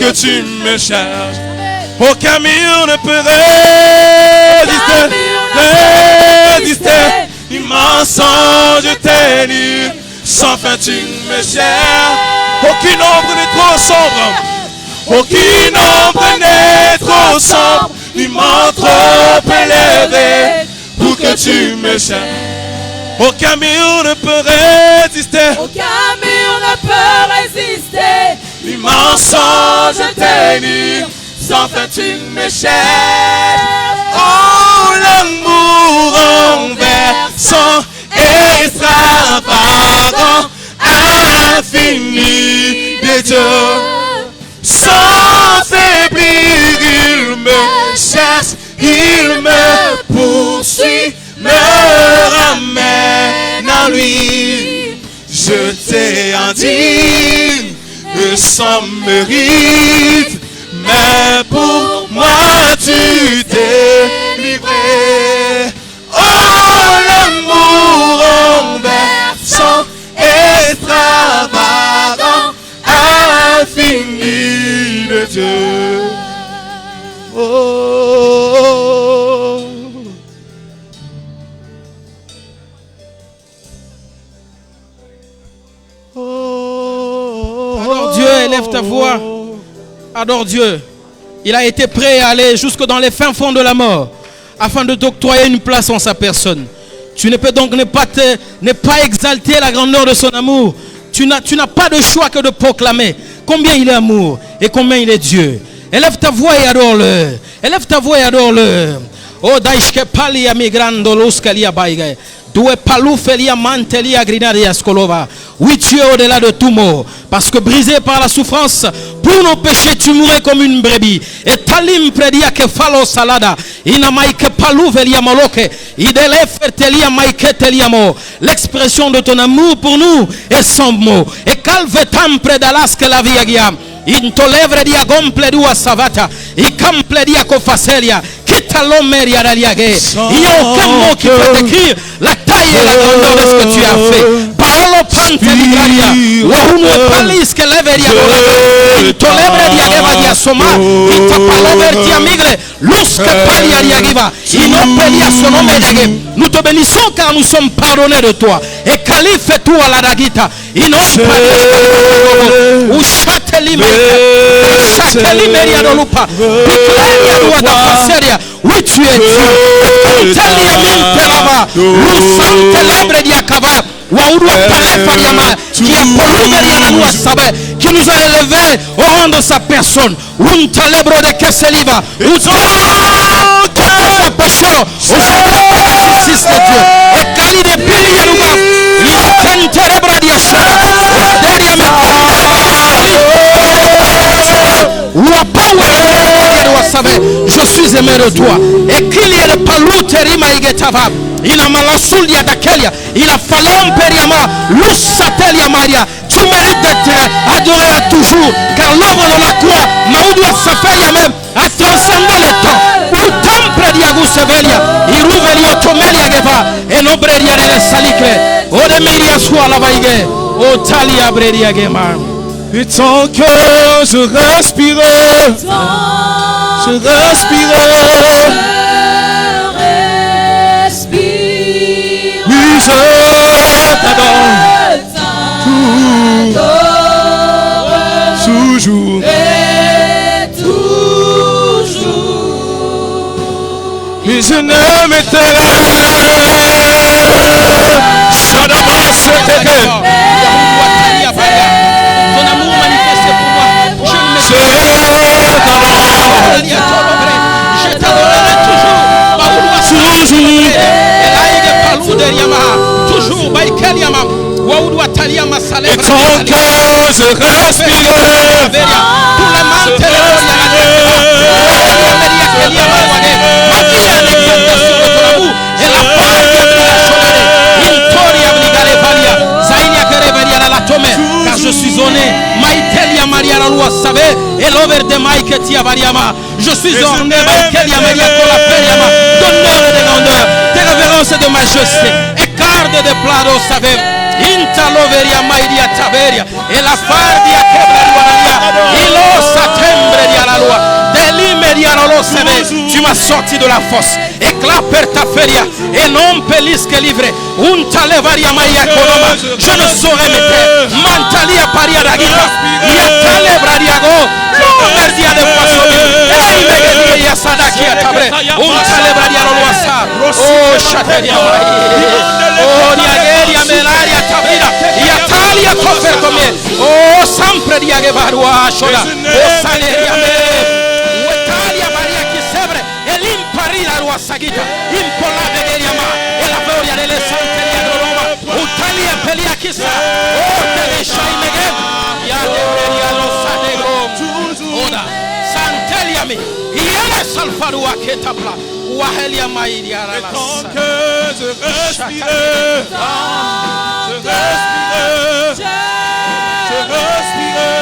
que tu me cherches. Aucun mur ne peut résister. L'immense ange t'énire. Sans fin tu me cherches. Aucune ombre n'est trop sombre. Aucune ombre n'est trop sombre. L'immense trop élevé pour que tu me cherches. Aucun mur ne peut résister. Aucun mur ne peut résister. L'immense ange t'énire. Sans fin tu me cherches. Oh, l'amour renversant, extravagant, infini de Dieu. Sans faiblir, il me cherche, il me poursuit, me ramène à lui. Je t'ai indigne sans mérite, mais pour moi tu t'es livré. Oh, l'amour renversant, extravagant, infini de Dieu. Oh, oh, oh. Adore Dieu, élève ta voix. Adore Dieu. Il a été prêt à aller jusque dans les fins fonds de la mort afin de t'octroyer une place en sa personne. Tu ne peux donc ne pas exalter la grandeur de son amour. Tu n'as pas de choix que de proclamer combien il est amour et combien il est Dieu. Élève ta voix et adore-le. Élève ta voix et adore-le. Oh, daishke palia migrando loskalia baige. Doué palou felia mantelia grinaria skolova. Oui, tu es au-delà de tout mot. Parce que brisé par la souffrance, pour nos péchés, tu mourrais comme une brebis. Et talim predia que falo salada. Ina maike palou velia moloke. Idele fertelia maike teliamo. L'expression de ton amour pour nous est sans mots. Et calvetam predalas que la viagia. Intolevre dia gomple dua savata. I cample dia cofacelia. Quitte l'homeria d'aliague. Il n'y a aucun mot qui peut décrire la taille et la grandeur de ce que tu as fait. Paolo pante di gradia. Wahunu palis que leveria dola. Intolevre dia geva dia soma. Ita palover dia migre. Luz que palia dia giva. Inopelia son nome dege. Nous te bénissons car nous sommes pardonnés de toi. Et calife tu à la ragita. Inom palis que Chakelimeria de lupa. Iclania dua da faceria. Oui, tu es Dieu. Antelia mintelava. Lusante lebre di akava. Waoudou Palefariama. Qui a poluveria de nous saber. Qui nous a élevés au rang de sa personne. Unta lebre de Kesseliva. Autrefois pécheur. Aujourd'hui la justice de Dieu. Et Kali de Piliaruba. Innocente lebre di Ashara. Je suis aimé de toi. Et qu'il y ait le palouterima igetava. Il a malasulia dakelia. Il a falom periama. Lusatelia maria. Tu mérites d'être adoré à toujours. Car l'œuvre de la croix, Maoudou Saferia même, a transcendé le temps. Utam prediagu sevelia. Iruvelia tomelia geva. Et non breria de salicre. O de meria sua la vaige. O talia breria gema. Et tant que je respire, je respire. Oui, je t'adore. Toujours. Et je ne m'éteins. Ça d'abord c'était que. Ton amour manifesté pour moi. Je t'adorerai toujours. Toujours. Et tant que je respire, car je suis orné. Maïtelia Maria la loi savait et l'over de Maïketia Variama. Je suis orné Maïkelia Maria Cola Periama d'honneur et de grandeur, de révérence et de majesté. Et garde de plado savait. Intaloveria Maïdia Taveria et la fardia Quebraria. Ilo Satem Tu m'as sorti de la fosse. Éclat per ta feria. Et non pelis que livré. Untalevaria maia konoma. Je ne saurais me taire. Mantalia paria d'agita. Yatalebradiago. Merdia de poisson. Et il y a Sadaki à Tabre. Untalebradia loasa. Oh, Chataria maia. Oh, Niageria melaria tabira. Yatalia kofertomie. Oh, sempre diagebarua shoda. Oh, Saleria me. La rua sagita, impola vegeriama, e la gloria delle sante di Roma, Italia pelia chissà, oh te lasciai meghe, ya deveria lo sadego, oda, santeliami, iele salfarua che tapla, wahelia mairia la la. Tant que je respire, je respire.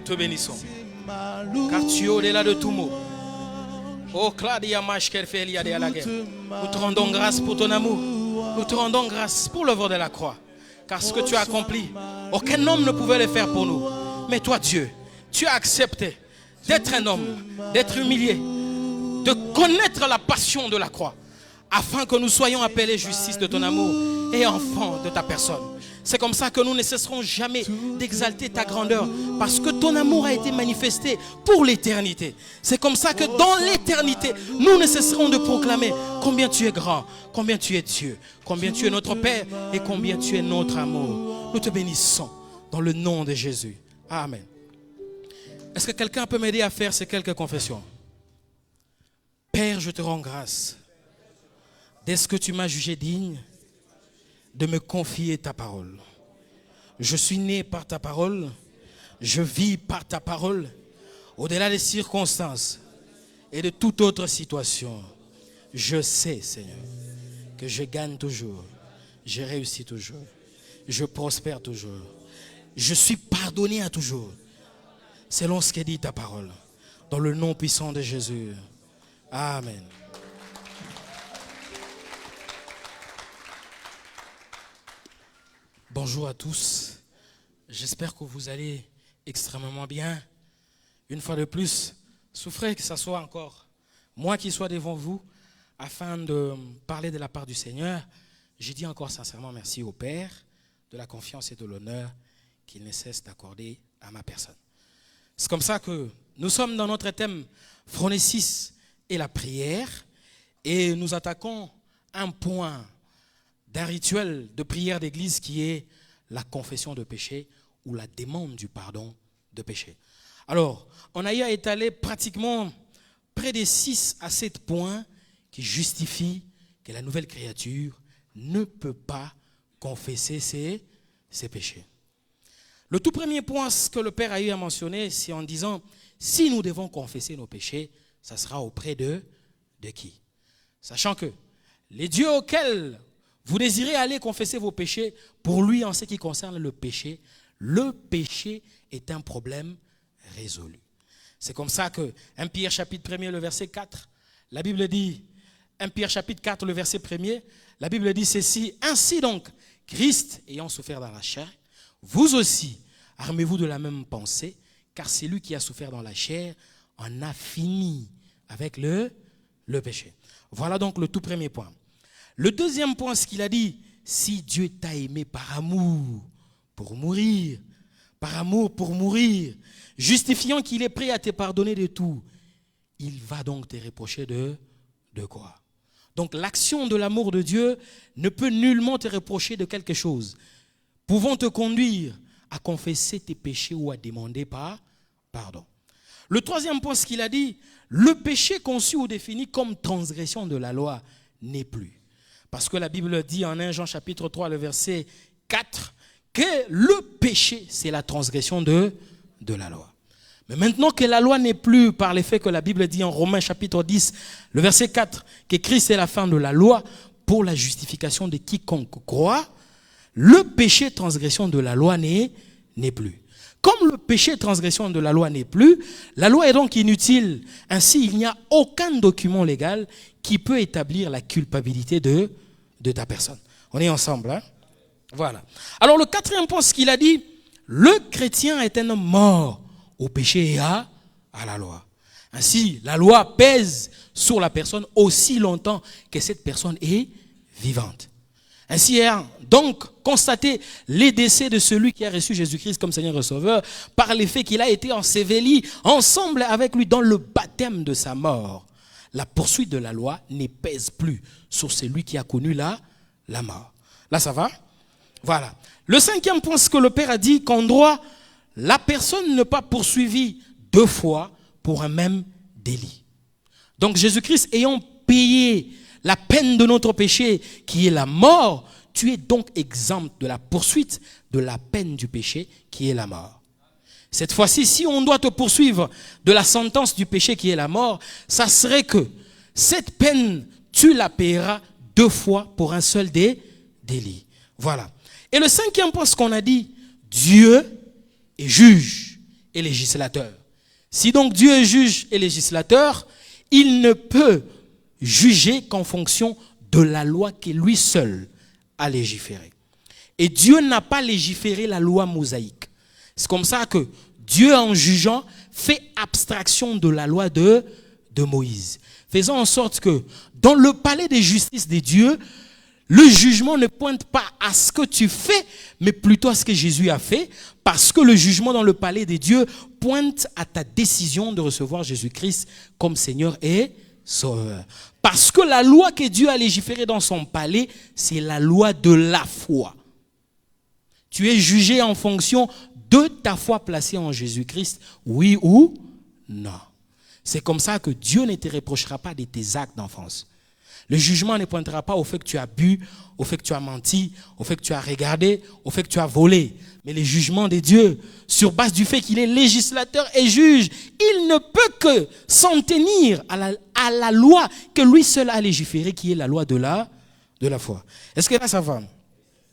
Te bénissons, car tu es au-delà de tout mot. Oh, Claudia Mashkerfelia de Alaguer. Nous te rendons grâce pour ton amour. Nous te rendons grâce pour l'œuvre de la croix. Car ce que tu as accompli, aucun homme ne pouvait le faire pour nous. Mais toi, Dieu, tu as accepté d'être un homme, d'être humilié, de connaître la passion de la croix, afin que nous soyons appelés justice de ton amour et enfants de ta personne. C'est comme ça que nous ne cesserons jamais d'exalter ta grandeur, parce que ton amour a été manifesté pour l'éternité. C'est comme ça que dans l'éternité, nous ne cesserons de proclamer combien tu es grand, combien tu es Dieu, combien tu es notre Père et combien tu es notre amour. Nous te bénissons dans le nom de Jésus. Amen. Est-ce que quelqu'un peut m'aider à faire ces quelques confessions? Père, je te rends grâce. Dès ce que tu m'as jugé digne de me confier ta parole. Je suis né par ta parole, je vis par ta parole, au-delà des circonstances et de toute autre situation. Je sais, Seigneur, que je gagne toujours, je réussis toujours, je prospère toujours, je suis pardonné à toujours, selon ce que dit ta parole, dans le nom puissant de Jésus. Amen. Bonjour à tous, j'espère que vous allez extrêmement bien. Une fois de plus, souffrez que ce soit encore moi qui sois devant vous afin de parler de la part du Seigneur. Je dis encore sincèrement merci au Père de la confiance et de l'honneur qu'il ne cesse d'accorder à ma personne. C'est comme ça que nous sommes dans notre thème Phronésis et la prière, et nous attaquons un point d'un rituel de prière d'église qui est la confession de péché ou la demande du pardon de péché. Alors, on a eu à étaler pratiquement près de 6 à 7 points qui justifient que la nouvelle créature ne peut pas confesser ses péchés. Le tout premier point que le Père a eu à mentionner, c'est en disant, si nous devons confesser nos péchés, ça sera auprès de qui? Sachant que les dieux auxquels vous désirez aller confesser vos péchés, pour lui, en ce qui concerne le péché est un problème résolu. C'est comme ça que 1 Pierre chapitre 1er, le verset 4, la Bible dit, 1 Pierre chapitre 4, le verset 1er, la Bible dit ceci, ainsi donc, Christ ayant souffert dans la chair, vous aussi, armez-vous de la même pensée, car c'est lui qui a souffert dans la chair, en a fini avec le péché. Voilà donc le tout premier point. Le deuxième point, ce qu'il a dit, si Dieu t'a aimé par amour pour mourir, justifiant qu'il est prêt à te pardonner de tout, il va donc te reprocher de quoi? Donc l'action de l'amour de Dieu ne peut nullement te reprocher de quelque chose, pouvant te conduire à confesser tes péchés ou à demander pardon. Le troisième point, ce qu'il a dit, le péché conçu ou défini comme transgression de la loi n'est plus. Parce que la Bible dit en 1 Jean chapitre 3, le verset 4, que le péché, c'est la transgression de la loi. Mais maintenant que la loi n'est plus par l'effet que la Bible dit en Romains chapitre 10, le verset 4, que Christ est la fin de la loi pour la justification de quiconque croit, le péché transgression de la loi n'est plus. Comme le péché transgression de la loi n'est plus, la loi est donc inutile. Ainsi, il n'y a aucun document légal qui peut établir la culpabilité de ta personne. On est ensemble, hein? Voilà. Alors le quatrième point, ce qu'il a dit, le chrétien est un homme mort au péché et à la loi. Ainsi, la loi pèse sur la personne aussi longtemps que cette personne est vivante. Ainsi, donc, constater les décès de celui qui a reçu Jésus-Christ comme Seigneur et Sauveur par l'effet qu'il a été enseveli ensemble avec lui dans le baptême de sa mort. La poursuite de la loi ne pèse plus sur celui qui a connu la mort. Là, ça va? Voilà. Le cinquième point, ce que le Père a dit, qu'en droit, la personne n'est pas poursuivie deux fois pour un même délit. Donc Jésus-Christ ayant payé la peine de notre péché qui est la mort, tu es donc exempt de la poursuite de la peine du péché qui est la mort. Cette fois-ci, si on doit te poursuivre de la sentence du péché qui est la mort, ça serait que cette peine, tu la paieras deux fois pour un seul délit. Voilà. Et le cinquième point, ce qu'on a dit, Dieu est juge et législateur. Si donc Dieu est juge et législateur, il ne peut juger qu'en fonction de la loi qui lui seul a légiféré. Et Dieu n'a pas légiféré la loi mosaïque. C'est comme ça que Dieu, en jugeant, fait abstraction de la loi de Moïse. Faisant en sorte que dans le palais de justice de Dieu, le jugement ne pointe pas à ce que tu fais, mais plutôt à ce que Jésus a fait, parce que le jugement dans le palais de Dieu pointe à ta décision de recevoir Jésus-Christ comme Seigneur et Sauveur. Parce que la loi que Dieu a légiférée dans son palais, c'est la loi de la foi. Tu es jugé en fonction de ta foi placée en Jésus-Christ, oui ou non. C'est comme ça que Dieu ne te reprochera pas de tes actes d'enfance. Le jugement ne pointera pas au fait que tu as bu, au fait que tu as menti, au fait que tu as regardé, au fait que tu as volé. Mais le jugement de Dieu, sur base du fait qu'il est législateur et juge, il ne peut que s'en tenir à la loi que lui seul a légiférée, qui est la loi de la foi. Est-ce que là ça va?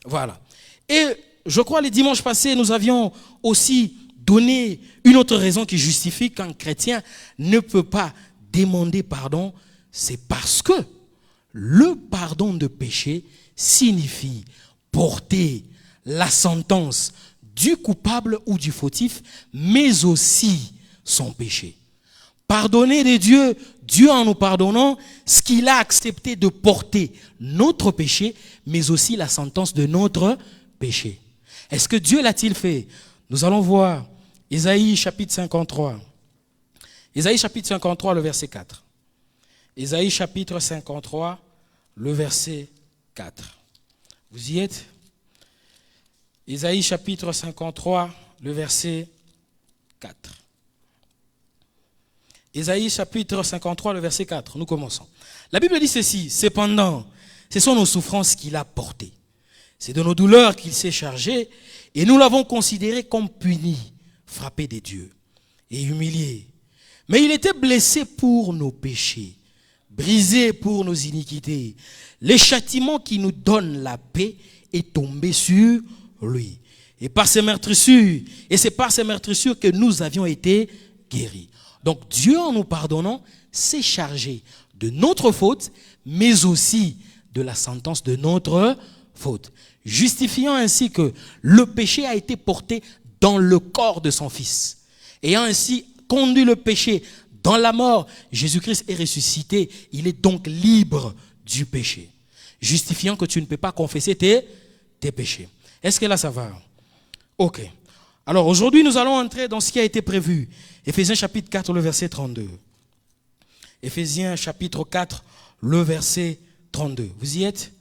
Voilà. Et je crois les dimanches passés, nous avions aussi donné une autre raison qui justifie qu'un chrétien ne peut pas demander pardon. C'est parce que le pardon de péché signifie porter la sentence du coupable ou du fautif, mais aussi son péché. Pardonner de Dieu, Dieu en nous pardonnant, ce qu'il a accepté de porter notre péché, mais aussi la sentence de notre péché. Est-ce que Dieu l'a-t-il fait? Nous allons voir Ésaïe chapitre 53. Ésaïe chapitre 53, le verset 4. Ésaïe chapitre 53, le verset 4. Vous y êtes? Ésaïe chapitre 53, le verset 4. Ésaïe chapitre 53, le verset 4. Nous commençons. La Bible dit ceci: cependant, ce sont nos souffrances qu'il a portées. C'est de nos douleurs qu'il s'est chargé, et nous l'avons considéré comme puni, frappé des dieux et humilié. Mais il était blessé pour nos péchés, brisé pour nos iniquités. Le châtiment qui nous donne la paix est tombé sur lui. Et c'est par ses meurtrissures que nous avions été guéris. Donc Dieu, en nous pardonnant, s'est chargé de notre faute, mais aussi de la sentence de notre faute, justifiant ainsi que le péché a été porté dans le corps de son Fils. Ayant ainsi conduit le péché dans la mort, Jésus-Christ est ressuscité, il est donc libre du péché, justifiant que tu ne peux pas confesser tes péchés. Est-ce que là ça va? Ok. Alors aujourd'hui nous allons entrer dans ce qui a été prévu. Éphésiens chapitre 4, le verset 32. Éphésiens chapitre 4, le verset 32. Vous y êtes?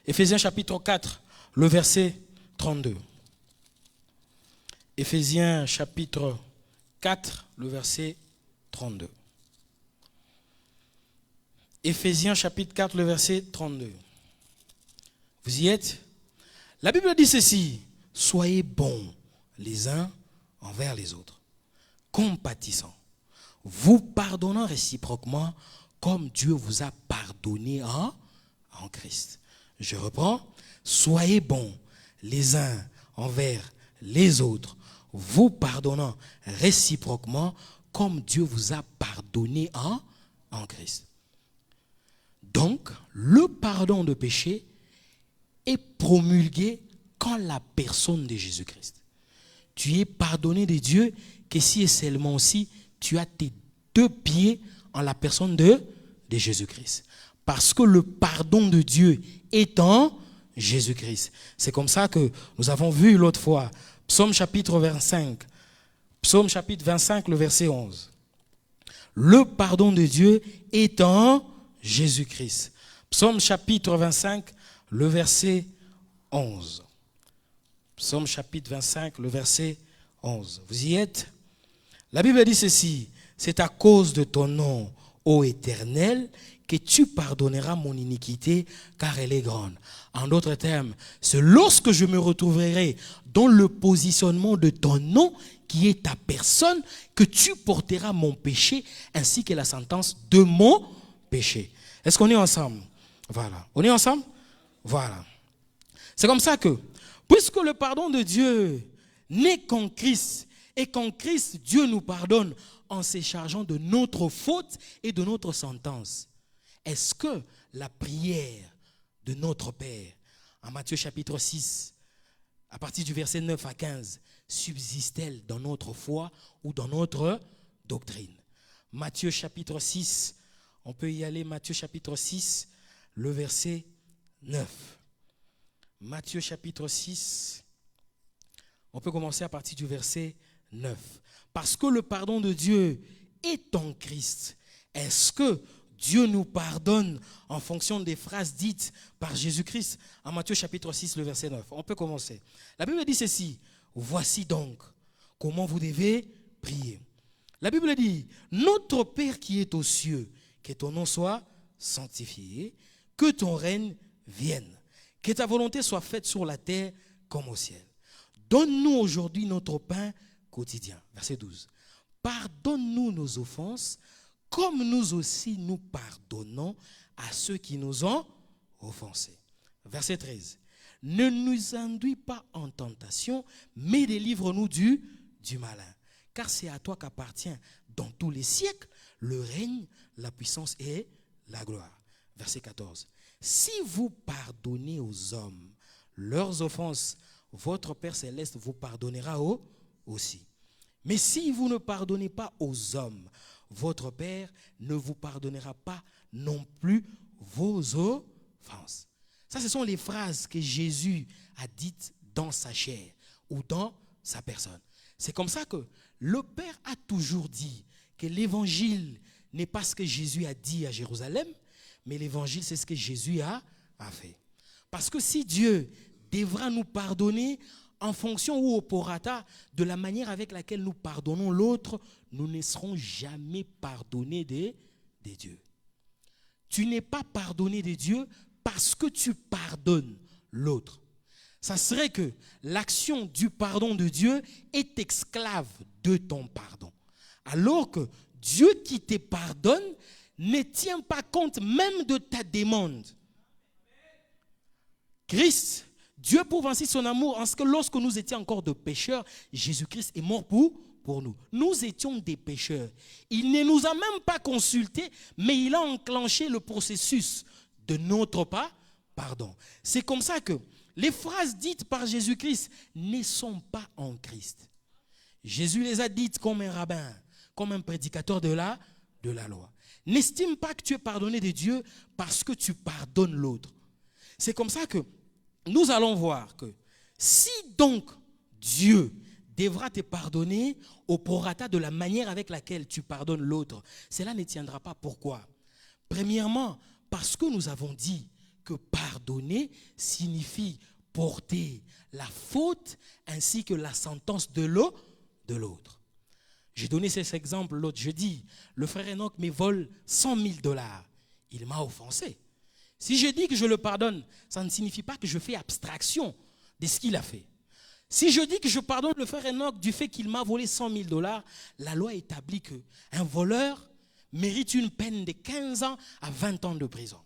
Éphésiens chapitre 4, le verset 32. Éphésiens chapitre 4, le verset 32. Éphésiens chapitre 4, le verset 32. Vous y êtes? La Bible dit ceci: soyez bons les uns envers les autres, compatissants, vous pardonnant réciproquement comme Dieu vous a pardonné en Christ. Je reprends: soyez bons les uns envers les autres, vous pardonnant réciproquement comme Dieu vous a pardonné en Christ. Donc, le pardon de péché est promulgué quand la personne de Jésus-Christ. Tu es pardonné de Dieu que si et seulement si tu as tes deux pieds en la personne de Jésus-Christ. Parce que le pardon de Dieu est en Jésus-Christ. C'est comme ça que nous avons vu l'autre fois, Psaume chapitre 25, le verset 11. Le pardon de Dieu est en Jésus-Christ. Psaume chapitre 25, le verset 11. Psaume chapitre 25, le verset 11. Vous y êtes? La Bible dit ceci: c'est à cause de ton nom, ô Éternel, que tu pardonneras mon iniquité, car elle est grande. En d'autres termes, c'est lorsque je me retrouverai dans le positionnement de ton nom, qui est ta personne, que tu porteras mon péché, ainsi que la sentence de mon péché. Est-ce qu'on est ensemble? Voilà. On est ensemble? Voilà. C'est comme ça que, puisque le pardon de Dieu n'est qu'en Christ, et qu'en Christ, Dieu nous pardonne en se chargeant de notre faute et de notre sentence, est-ce que la prière de notre Père, en Matthieu chapitre 6, à partir du verset 9 à 15, subsiste-t-elle dans notre foi ou dans notre doctrine? Matthieu chapitre 6, on peut y aller, Matthieu chapitre 6, le verset 9. Matthieu chapitre 6, on peut commencer à partir du verset 9. Parce que le pardon de Dieu est en Christ. Est-ce que Dieu nous pardonne en fonction des phrases dites par Jésus-Christ en Matthieu chapitre 6, le verset 9? On peut commencer. La Bible dit ceci: voici donc comment vous devez prier. La Bible dit: notre Père qui est aux cieux, que ton nom soit sanctifié, que ton règne vienne, que ta volonté soit faite sur la terre comme au ciel. Donne-nous aujourd'hui notre pain quotidien. Verset 12. Pardonne-nous nos offenses, comme nous aussi nous pardonnons à ceux qui nous ont offensés. Verset 13. Ne nous induis pas en tentation, mais délivre-nous du malin. Car c'est à toi qu'appartient dans tous les siècles le règne, la puissance et la gloire. Verset 14. Si vous pardonnez aux hommes leurs offenses, votre Père céleste vous pardonnera aussi. Mais si vous ne pardonnez pas aux hommes, votre Père ne vous pardonnera pas non plus vos offenses. Ça, ce sont les phrases que Jésus a dites dans sa chair ou dans sa personne. C'est comme ça que le Père a toujours dit que l'évangile n'est pas ce que Jésus a dit à Jérusalem, mais l'évangile, c'est ce que Jésus a fait. Parce que si Dieu devra nous pardonner en fonction ou au prorata de la manière avec laquelle nous pardonnons l'autre, nous ne serons jamais pardonnés de Dieu. Tu n'es pas pardonné de Dieu parce que tu pardonnes l'autre. Ça serait que l'action du pardon de Dieu est esclave de ton pardon. Alors que Dieu qui te pardonne ne tient pas compte même de ta demande. Christ, Dieu prouve ainsi son amour en ce que lorsque nous étions encore de pécheurs, Jésus-Christ est mort pour nous. Nous étions des pécheurs. Il ne nous a même pas consultés, mais il a enclenché le processus de notre pardon. C'est comme ça que les phrases dites par Jésus-Christ ne sont pas en Christ. Jésus les a dites comme un rabbin, comme un prédicateur de la loi. N'estime pas que tu es pardonné de Dieu parce que tu pardonnes l'autre. C'est comme ça que nous allons voir que si donc Dieu devra te pardonner au prorata de la manière avec laquelle tu pardonnes l'autre, cela ne tiendra pas. Pourquoi? Premièrement, parce que nous avons dit que pardonner signifie porter la faute ainsi que la sentence de l'autre. J'ai donné cet exemple l'autre jeudi. Le frère Enoch me vole $100,000. Il m'a offensé. Si je dis que je le pardonne, ça ne signifie pas que je fais abstraction de ce qu'il a fait. Si je dis que je pardonne le frère Enoch du fait qu'il m'a volé $100,000, la loi établit qu'un voleur mérite une peine de 15 ans à 20 ans de prison.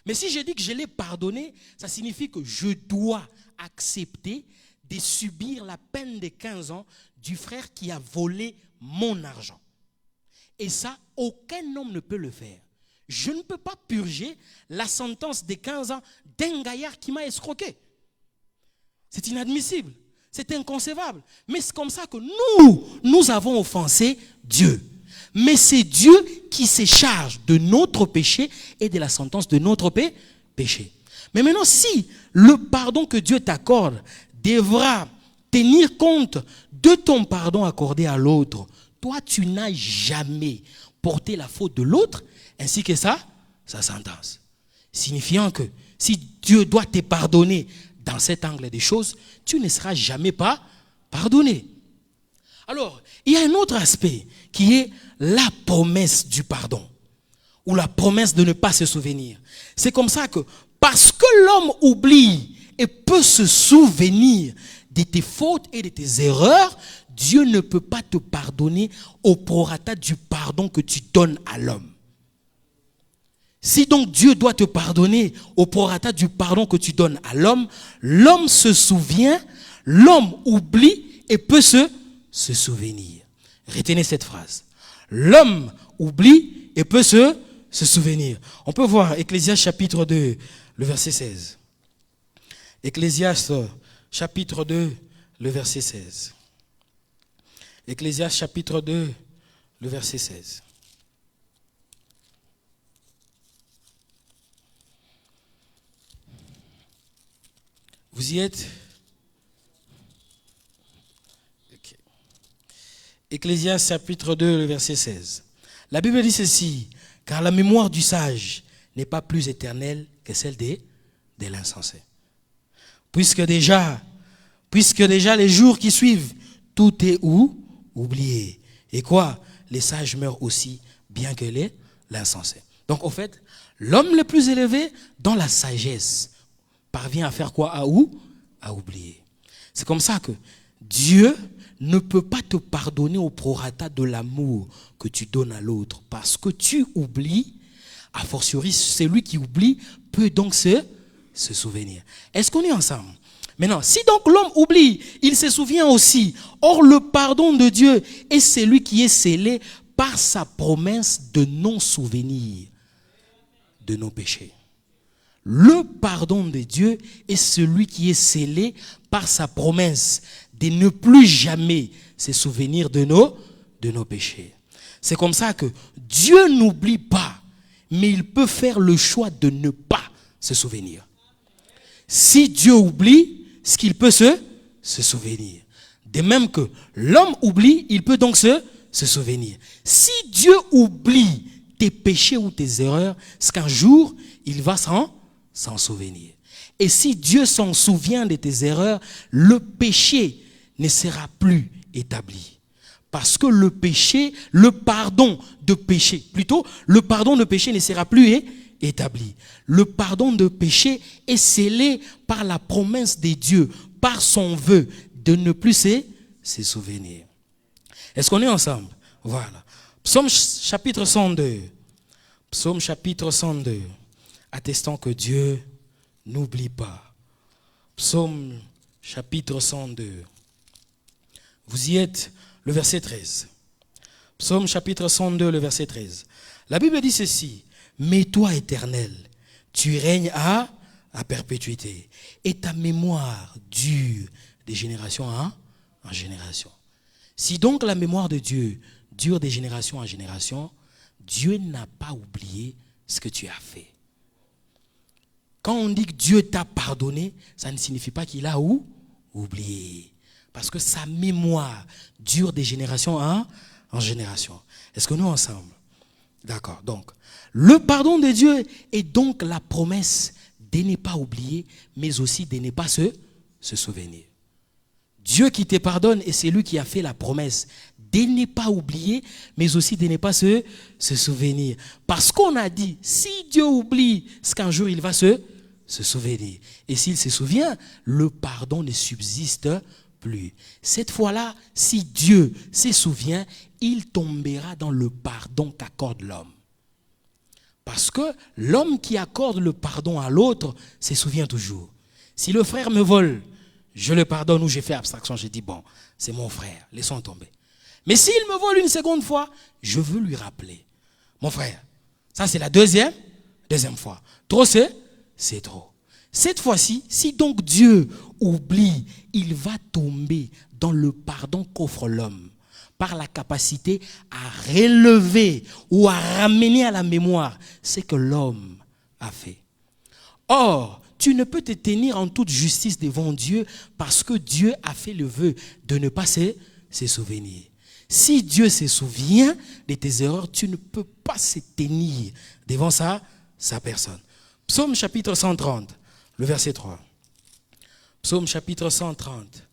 Mais si je dis que je l'ai pardonné, ça signifie que je dois accepter de subir la peine de 15 ans du frère qui a volé mon argent. Et ça, aucun homme ne peut le faire. Je ne peux pas purger la sentence de 15 ans d'un gaillard qui m'a escroqué. C'est inadmissible, c'est inconcevable. Mais c'est comme ça que nous avons offensé Dieu. Mais c'est Dieu qui se charge de notre péché et de la sentence de notre péché. Mais maintenant, si le pardon que Dieu t'accorde devra tenir compte de ton pardon accordé à l'autre, toi, tu n'as jamais porté la faute de l'autre ainsi que sa sentence. Signifiant que si Dieu doit te pardonner dans cet angle des choses, tu ne seras jamais pas pardonné. Alors, il y a un autre aspect qui est la promesse du pardon ou la promesse de ne pas se souvenir. C'est comme ça que parce que l'homme oublie et peut se souvenir de tes fautes et de tes erreurs, Dieu ne peut pas te pardonner au prorata du pardon que tu donnes à l'homme. Si donc Dieu doit te pardonner au prorata du pardon que tu donnes à l'homme, l'homme se souvient, l'homme oublie et peut se souvenir. Retenez cette phrase. L'homme oublie et peut se souvenir. On peut voir Ecclésiaste chapitre 2, le verset 16. Ecclésiaste chapitre 2, le verset 16. Ecclésiaste chapitre 2, le verset 16. Vous y êtes? Okay. Ecclésiaste chapitre 2, le verset 16. La Bible dit ceci: car la mémoire du sage n'est pas plus éternelle que celle de l'insensé. Puisque déjà les jours qui suivent, tout est oublié. Et quoi? Les sages meurent aussi, bien que l'insensé. Donc, au fait, l'homme le plus élevé, dans la sagesse, parvient à faire quoi? À oublier. C'est comme ça que Dieu ne peut pas te pardonner au prorata de l'amour que tu donnes à l'autre. Parce que tu oublies, a fortiori, celui qui oublie peut donc se souvenir. Est-ce qu'on est ensemble? Maintenant, si donc l'homme oublie, il se souvient aussi. Or, le pardon de Dieu est celui qui est scellé par sa promesse de non-souvenir de nos péchés. Le pardon de Dieu est celui qui est scellé par sa promesse de ne plus jamais se souvenir de nos péchés. C'est comme ça que Dieu n'oublie pas, mais il peut faire le choix de ne pas se souvenir. Si Dieu oublie, ce qu'il peut se souvenir. De même que l'homme oublie, il peut donc se souvenir. Si Dieu oublie tes péchés ou tes erreurs, c'est qu'un jour, il va s'en souvenir. Et si Dieu s'en souvient de tes erreurs, le péché ne sera plus établi. Parce que le pardon de péché ne sera plus établi. Le pardon de péché est scellé par la promesse de Dieu, par son vœu de ne plus se souvenir. Est-ce qu'on est ensemble? Voilà. Psaume chapitre 102. Psaume chapitre 102. Attestant que Dieu n'oublie pas. Psaume chapitre 102. Vous y êtes, le verset 13. Psaume chapitre 102, le verset 13. La Bible dit ceci: mais toi, Éternel, tu règnes à perpétuité, et ta mémoire dure de génération en génération. Si donc la mémoire de Dieu dure de génération en génération, Dieu n'a pas oublié ce que tu as fait. Quand on dit que Dieu t'a pardonné, ça ne signifie pas qu'il a oublié. Parce que sa mémoire dure de génération en génération. Est-ce que nous ensemble? D'accord. Donc, le pardon de Dieu est donc la promesse de ne pas oublier, mais aussi de ne pas se souvenir. Dieu qui te pardonne et c'est lui qui a fait la promesse de ne pas oublier, mais aussi de ne pas se souvenir. Parce qu'on a dit, si Dieu oublie, c'est qu'un jour il va se souvenir. Et s'il se souvient, le pardon ne subsiste plus. Cette fois-là, si Dieu se souvient, il tombera dans le pardon qu'accorde l'homme. Parce que l'homme qui accorde le pardon à l'autre se souvient toujours. Si le frère me vole, je le pardonne ou j'ai fait abstraction, j'ai dit bon, c'est mon frère, laissons tomber. Mais s'il me vole une seconde fois, je veux lui rappeler. Mon frère, ça c'est la deuxième fois. Trop c'est trop. Cette fois-ci, si donc Dieu oublie, il va tomber dans le pardon qu'offre l'homme par la capacité à relever ou à ramener à la mémoire ce que l'homme a fait. Or, tu ne peux te tenir en toute justice devant Dieu parce que Dieu a fait le vœu de ne pas se souvenir. Si Dieu se souvient de tes erreurs, tu ne peux pas se tenir devant sa personne. Psaume chapitre 130, le verset 3. Psaume chapitre 130,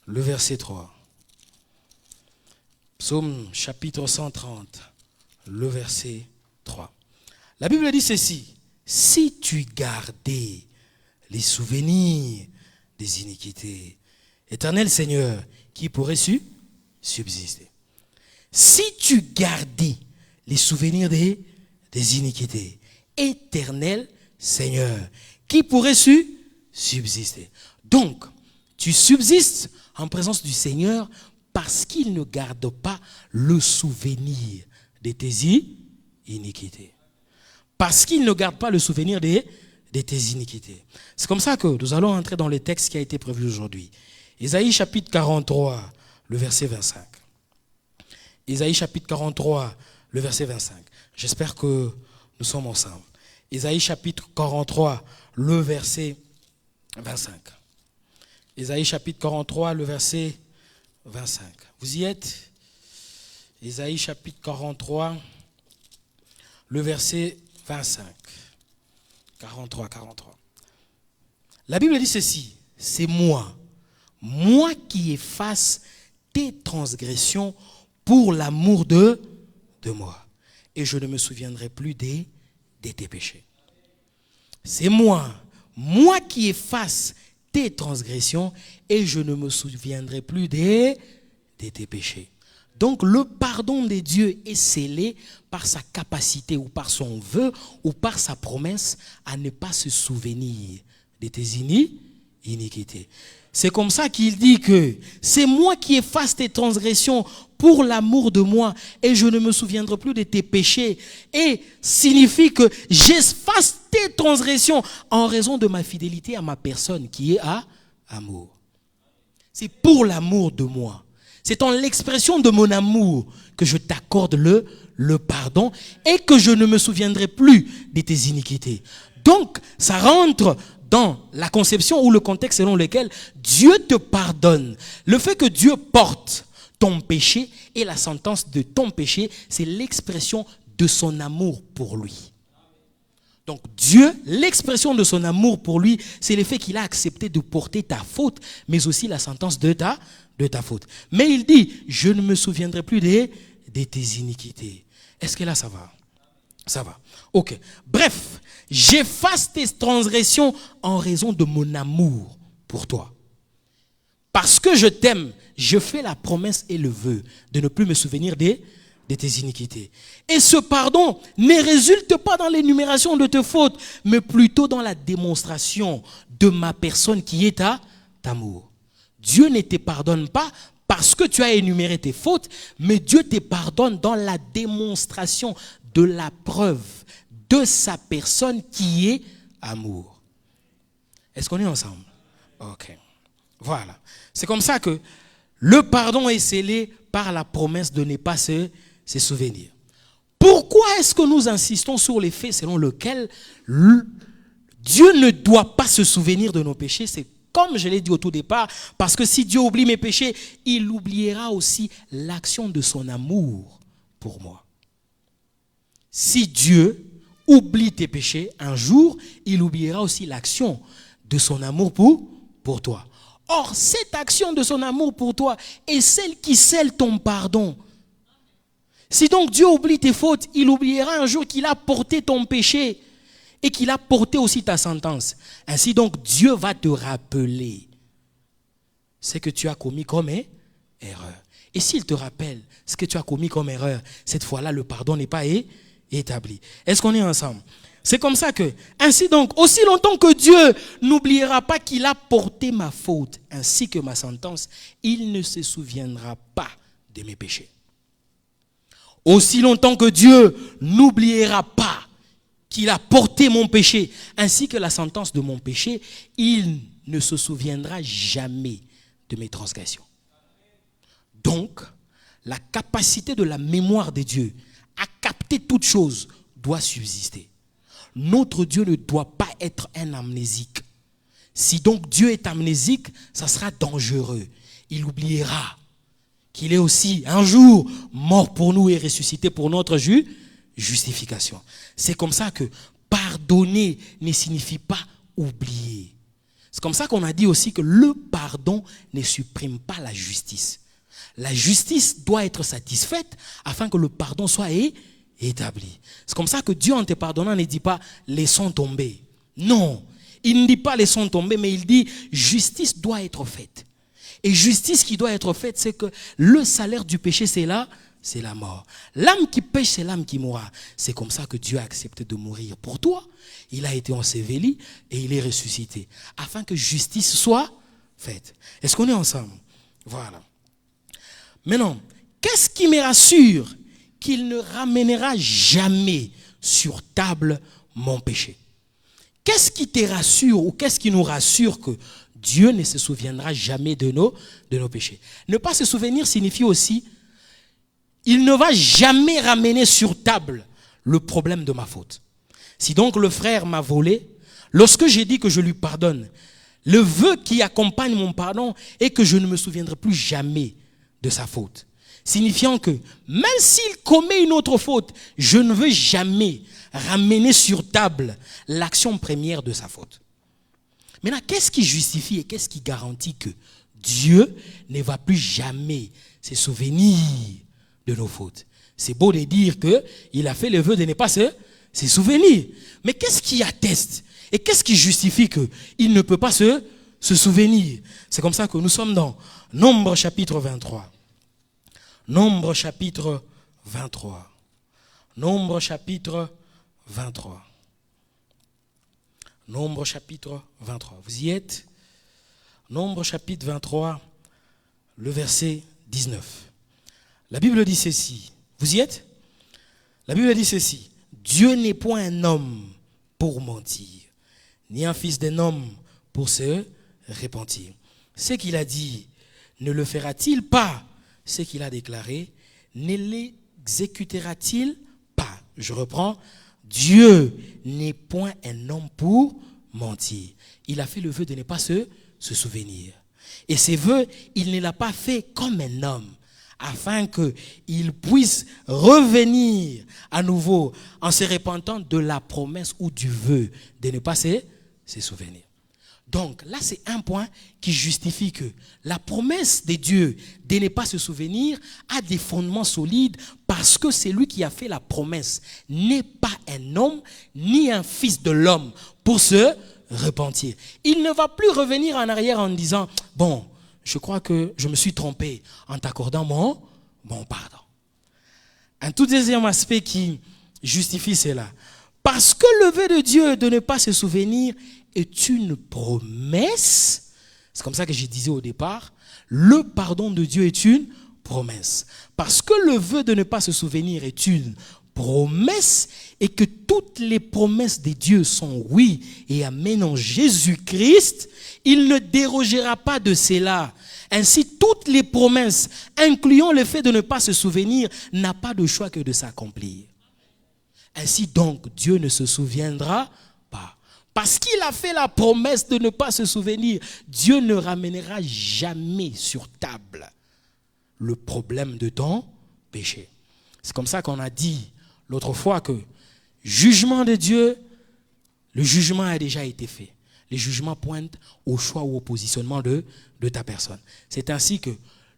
le verset 3. Psaume chapitre 130, le verset 3. La Bible dit ceci: si tu gardais les souvenirs des iniquités, Éternel Seigneur, qui pourrait subsister? Si tu gardais les souvenirs des iniquités, Éternel Seigneur, qui pourrait subsister? Donc, tu subsistes en présence du Seigneur parce qu'il ne garde pas le souvenir de tes iniquités. Parce qu'il ne garde pas le souvenir de tes iniquités. C'est comme ça que nous allons entrer dans le texte qui a été prévu aujourd'hui. Ésaïe chapitre 43, le verset 25. Ésaïe chapitre 43, le verset 25. J'espère que nous sommes ensemble. Ésaïe chapitre 43, le verset 25. Ésaïe chapitre 43, le verset 25. Vous y êtes? Ésaïe chapitre 43, le verset 25. 43. La Bible dit ceci: c'est moi qui efface tes transgressions pour l'amour de moi, et je ne me souviendrai plus de tes péchés. C'est moi qui efface tes transgressions et je ne me souviendrai plus de tes péchés. Donc le pardon de Dieu est scellé par sa capacité ou par son vœu ou par sa promesse à ne pas se souvenir de tes iniquités. C'est comme ça qu'il dit que c'est moi qui efface tes transgressions pour l'amour de moi et je ne me souviendrai plus de tes péchés. Et signifie que j'efface tes transgressions en raison de ma fidélité à ma personne qui est à amour. C'est pour l'amour de moi. C'est en l'expression de mon amour que je t'accorde le pardon et que je ne me souviendrai plus de tes iniquités. Donc, ça rentre dans la conception ou le contexte selon lequel Dieu te pardonne. Le fait que Dieu porte ton péché et la sentence de ton péché, c'est l'expression de son amour pour lui. Donc Dieu, l'expression de son amour pour lui, c'est le fait qu'il a accepté de porter ta faute, mais aussi la sentence de ta faute. Mais il dit, je ne me souviendrai plus de tes iniquités. Est-ce que là ça va? Ça va. Ok. Bref, j'efface tes transgressions en raison de mon amour pour toi. Parce que je t'aime, je fais la promesse et le vœu de ne plus me souvenir de tes iniquités. Et ce pardon ne résulte pas dans l'énumération de tes fautes, mais plutôt dans la démonstration de ma personne qui est ta amour. Dieu ne te pardonne pas parce que tu as énuméré tes fautes, mais Dieu te pardonne dans la démonstration de la preuve de sa personne qui est amour. Est-ce qu'on est ensemble? Ok. Voilà. C'est comme ça que le pardon est scellé par la promesse de ne pas se souvenir. Pourquoi est-ce que nous insistons sur les faits selon lesquels Dieu ne doit pas se souvenir de nos péchés? C'est comme je l'ai dit au tout départ, parce que si Dieu oublie mes péchés, il oubliera aussi l'action de son amour pour moi. Si Dieu oublie tes péchés, un jour, il oubliera aussi l'action de son amour pour toi. Or, cette action de son amour pour toi est celle qui scelle ton pardon. Si donc Dieu oublie tes fautes, il oubliera un jour qu'il a porté ton péché et qu'il a porté aussi ta sentence. Ainsi donc, Dieu va te rappeler ce que tu as commis comme erreur. Et s'il te rappelle ce que tu as commis comme erreur, cette fois-là, le pardon n'est pas établi. Est-ce qu'on est ensemble? C'est comme ça que, ainsi donc, aussi longtemps que Dieu n'oubliera pas qu'il a porté ma faute ainsi que ma sentence, il ne se souviendra pas de mes péchés. Aussi longtemps que Dieu n'oubliera pas qu'il a porté mon péché ainsi que la sentence de mon péché, il ne se souviendra jamais de mes transgressions. Donc, la capacité de la mémoire de Dieu à capter toutes choses doit subsister. Notre Dieu ne doit pas être un amnésique. Si donc Dieu est amnésique, ça sera dangereux. Il oubliera qu'il est aussi un jour mort pour nous et ressuscité pour notre justification. C'est comme ça que pardonner ne signifie pas oublier. C'est comme ça qu'on a dit aussi que le pardon ne supprime pas la justice. La justice doit être satisfaite afin que le pardon soit établi. C'est comme ça que Dieu, en te pardonnant, ne dit pas « laissons tomber ». Non, il ne dit pas « laissons tomber », mais il dit « justice doit être faite ». Et justice qui doit être faite, c'est que le salaire du péché, c'est la mort. L'âme qui pêche, c'est l'âme qui mourra. C'est comme ça que Dieu a accepté de mourir pour toi. Il a été enseveli et il est ressuscité, afin que justice soit faite. Est-ce qu'on est ensemble? Voilà. Maintenant, qu'est-ce qui me rassure qu'il ne ramènera jamais sur table mon péché? Qu'est-ce qui te rassure ou qu'est-ce qui nous rassure que Dieu ne se souviendra jamais de nos péchés? Ne pas se souvenir signifie aussi, il ne va jamais ramener sur table le problème de ma faute. Si donc le frère m'a volé, lorsque j'ai dit que je lui pardonne, le vœu qui accompagne mon pardon est que je ne me souviendrai plus jamais de sa faute. Signifiant que même s'il commet une autre faute, je ne veux jamais ramener sur table l'action première de sa faute. Maintenant, qu'est-ce qui justifie et qu'est-ce qui garantit que Dieu ne va plus jamais se souvenir de nos fautes? C'est beau de dire qu'il a fait le vœu de ne pas se souvenir. Mais qu'est-ce qui atteste et qu'est-ce qui justifie qu'il ne peut pas se souvenir? C'est comme ça que nous sommes dans Nombre chapitre 23. Nombre chapitre 23. Nombre chapitre 23. Nombre chapitre 23. Vous y êtes? Nombre chapitre 23, le verset 19. La Bible dit ceci. Vous y êtes? La Bible dit ceci. Dieu n'est point un homme pour mentir, ni un fils d'un homme pour se repentir. Ce qu'il a dit, ne le fera-t-il pas? Ce qu'il a déclaré, ne l'exécutera-t-il pas? Je reprends. Dieu n'est point un homme pour mentir. Il a fait le vœu de ne pas se souvenir. Et ces vœux, il ne l'a pas fait comme un homme, afin qu'il puisse revenir à nouveau en se repentant de la promesse ou du vœu de ne pas se souvenir. Donc là, c'est un point qui justifie que la promesse de Dieu de ne pas se souvenir a des fondements solides parce que c'est lui qui a fait la promesse n'est pas un homme ni un fils de l'homme pour se repentir. Il ne va plus revenir en arrière en disant « Bon, je crois que je me suis trompé en t'accordant mon pardon. » Un tout deuxième aspect qui justifie cela. Parce que le vœu de Dieu de ne pas se souvenir est une promesse. C'est comme ça que je disais au départ. Le pardon de Dieu est une promesse. Parce que le vœu de ne pas se souvenir est une promesse et que toutes les promesses de Dieu sont oui et amen en Jésus-Christ, il ne dérogera pas de cela. Ainsi, toutes les promesses, incluant le fait de ne pas se souvenir, n'a pas de choix que de s'accomplir. Ainsi donc, Dieu ne se souviendra pas. Parce qu'il a fait la promesse de ne pas se souvenir, Dieu ne ramènera jamais sur table le problème de ton péché. C'est comme ça qu'on a dit l'autre fois que Jugement de Dieu, le jugement a déjà été fait. Les jugements pointent au choix ou au positionnement de ta personne. C'est ainsi que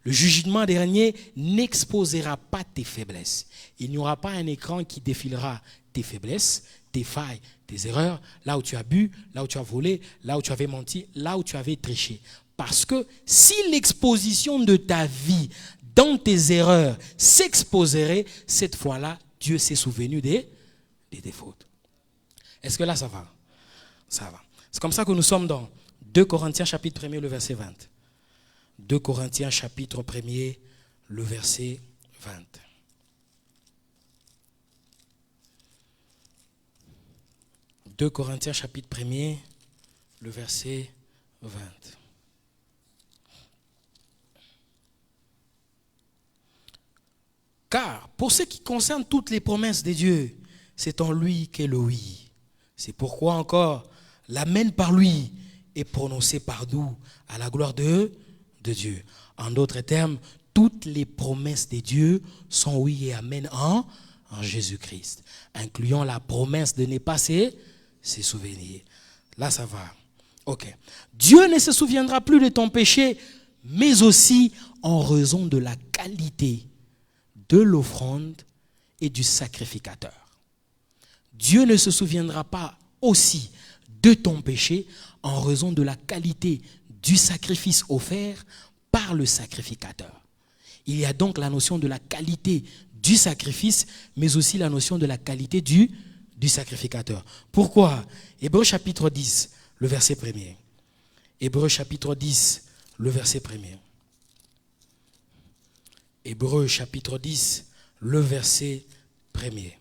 le jugement dernier n'exposera pas tes faiblesses. Il n'y aura pas un écran qui défilera tes faiblesses, tes failles, tes erreurs, là où tu as bu, là où tu as volé, là où tu avais menti, là où tu avais triché. Parce que si l'exposition de ta vie dans tes erreurs s'exposerait, cette fois-là, Dieu s'est souvenu des fautes. Est-ce que là, ça va? Ça va. C'est comme ça que nous sommes dans 2 Corinthiens chapitre 1er, le verset 20. 2 Corinthiens chapitre 1er, le verset 20. 2 Corinthiens chapitre 1er, le verset 20. Car pour ce qui concerne toutes les promesses de Dieu, c'est en lui qu'est le oui. C'est pourquoi encore l'amen par lui est prononcé par nous à la gloire de Dieu. En d'autres termes, toutes les promesses de Dieu sont oui et amen en Jésus-Christ, incluant la promesse de ne pas se souvenir. Là, ça va. Ok. Dieu ne se souviendra plus de ton péché, mais aussi en raison de la qualité de l'offrande et du sacrificateur. Dieu ne se souviendra pas aussi de ton péché en raison de la qualité du sacrifice offert par le sacrificateur. Il y a donc la notion de la qualité du sacrifice, mais aussi la notion de la qualité du sacrificateur. Pourquoi? Hébreux chapitre 10, le verset 1er. Hébreux chapitre 10, le verset 1er. Hébreux chapitre 10, le verset 1er.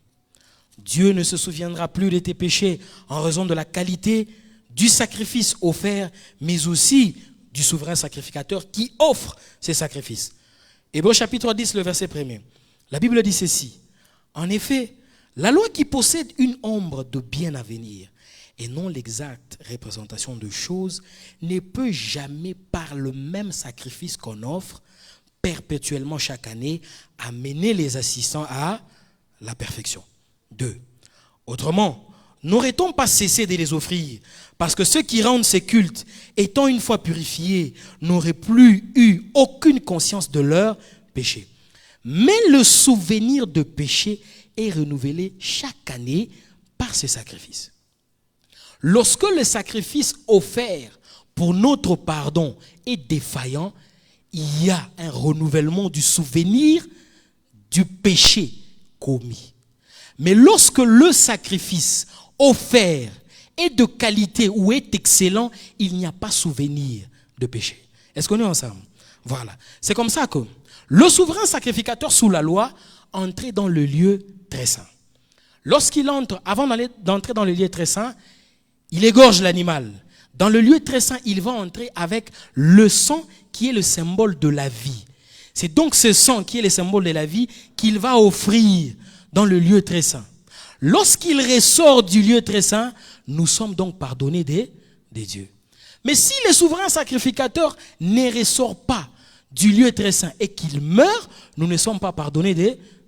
Dieu ne se souviendra plus de tes péchés en raison de la qualité du sacrifice offert, mais aussi du souverain sacrificateur qui offre ces sacrifices. Hébreux chapitre 10, le verset 1er. La Bible dit ceci. En effet, la loi qui possède une ombre de bien à venir et non l'exacte représentation de choses ne peut jamais par le même sacrifice qu'on offre perpétuellement chaque année amener les assistants à la perfection. 2. Autrement, n'aurait-on pas cessé de les offrir parce que ceux qui rendent ces cultes, étant une fois purifiés, n'auraient plus eu aucune conscience de leur péché. Mais le souvenir de péché est renouvelé chaque année par ce sacrifice. Lorsque le sacrifice offert pour notre pardon est défaillant, il y a un renouvellement du souvenir du péché commis. Mais lorsque le sacrifice offert est de qualité ou est excellent, il n'y a pas souvenir de péché. Est-ce qu'on est ensemble? Voilà. C'est comme ça que le souverain sacrificateur sous la loi entrait dans le lieu très saint. Lorsqu'il entre, avant d'entrer dans le lieu très saint, il égorge l'animal. Dans le lieu très saint, il va entrer avec le sang qui est le symbole de la vie. C'est donc ce sang qui est le symbole de la vie qu'il va offrir dans le lieu très saint. Lorsqu'il ressort du lieu très saint, nous sommes donc pardonnés des dieux. Mais si le souverain sacrificateur ne ressort pas du lieu très saint et qu'il meurt, nous ne sommes pas pardonnés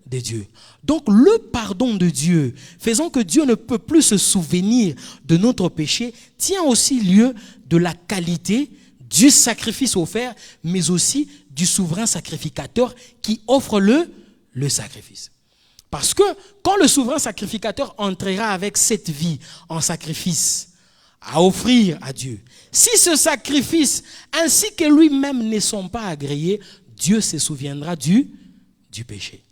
des dieux. Donc le pardon de Dieu, faisant que Dieu ne peut plus se souvenir de notre péché, tient aussi lieu de la qualité du sacrifice offert, mais aussi du souverain sacrificateur qui offre le sacrifice. Parce que quand le souverain sacrificateur entrera avec cette vie en sacrifice à offrir à Dieu, si ce sacrifice ainsi que lui-même ne sont pas agréés, Dieu se souviendra du péché.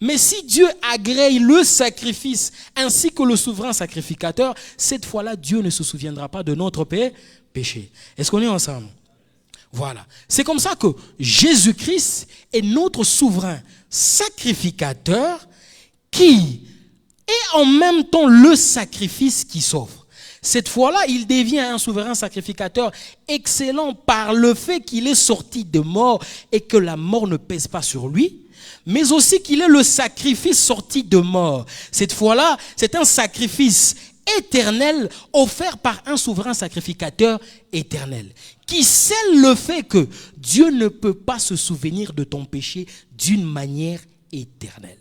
Mais si Dieu agrée le sacrifice ainsi que le souverain sacrificateur, cette fois-là, Dieu ne se souviendra pas de notre péché. Est-ce qu'on est ensemble? Voilà. C'est comme ça que Jésus-Christ est notre souverain sacrificateur qui est en même temps le sacrifice qui s'offre. Cette fois-là, il devient un souverain sacrificateur excellent par le fait qu'il est sorti de mort et que la mort ne pèse pas sur lui, mais aussi qu'il est le sacrifice sorti de mort. Cette fois-là, c'est un sacrifice éternel offert par un souverain sacrificateur éternel qui scelle le fait que Dieu ne peut pas se souvenir de ton péché d'une manière éternelle.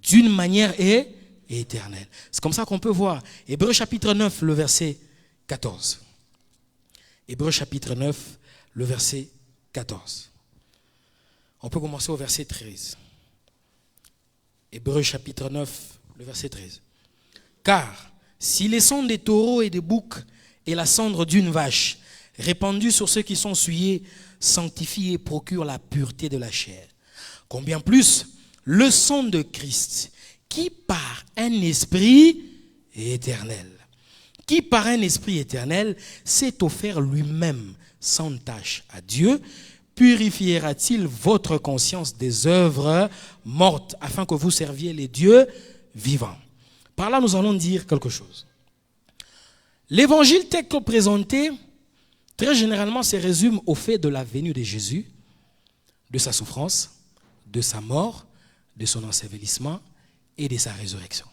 D'une manière et éternel. C'est comme ça qu'on peut voir. Hébreux chapitre 9, le verset 14. Hébreux chapitre 9, le verset 14. On peut commencer au verset 13. Hébreux chapitre 9, le verset 13. Car si les sangs des taureaux et des boucs et la cendre d'une vache répandue sur ceux qui sont souillés sanctifient et procurent la pureté de la chair, combien plus le sang de Christ qui par un esprit éternel, s'est offert lui-même sans tache à Dieu, purifiera-t-il votre conscience des œuvres mortes afin que vous serviez les dieux vivants? Par là, nous allons dire quelque chose. L'évangile tel que présenté, très généralement, se résume au fait de la venue de Jésus, de sa souffrance, de sa mort, de son ensevelissement et de sa résurrection.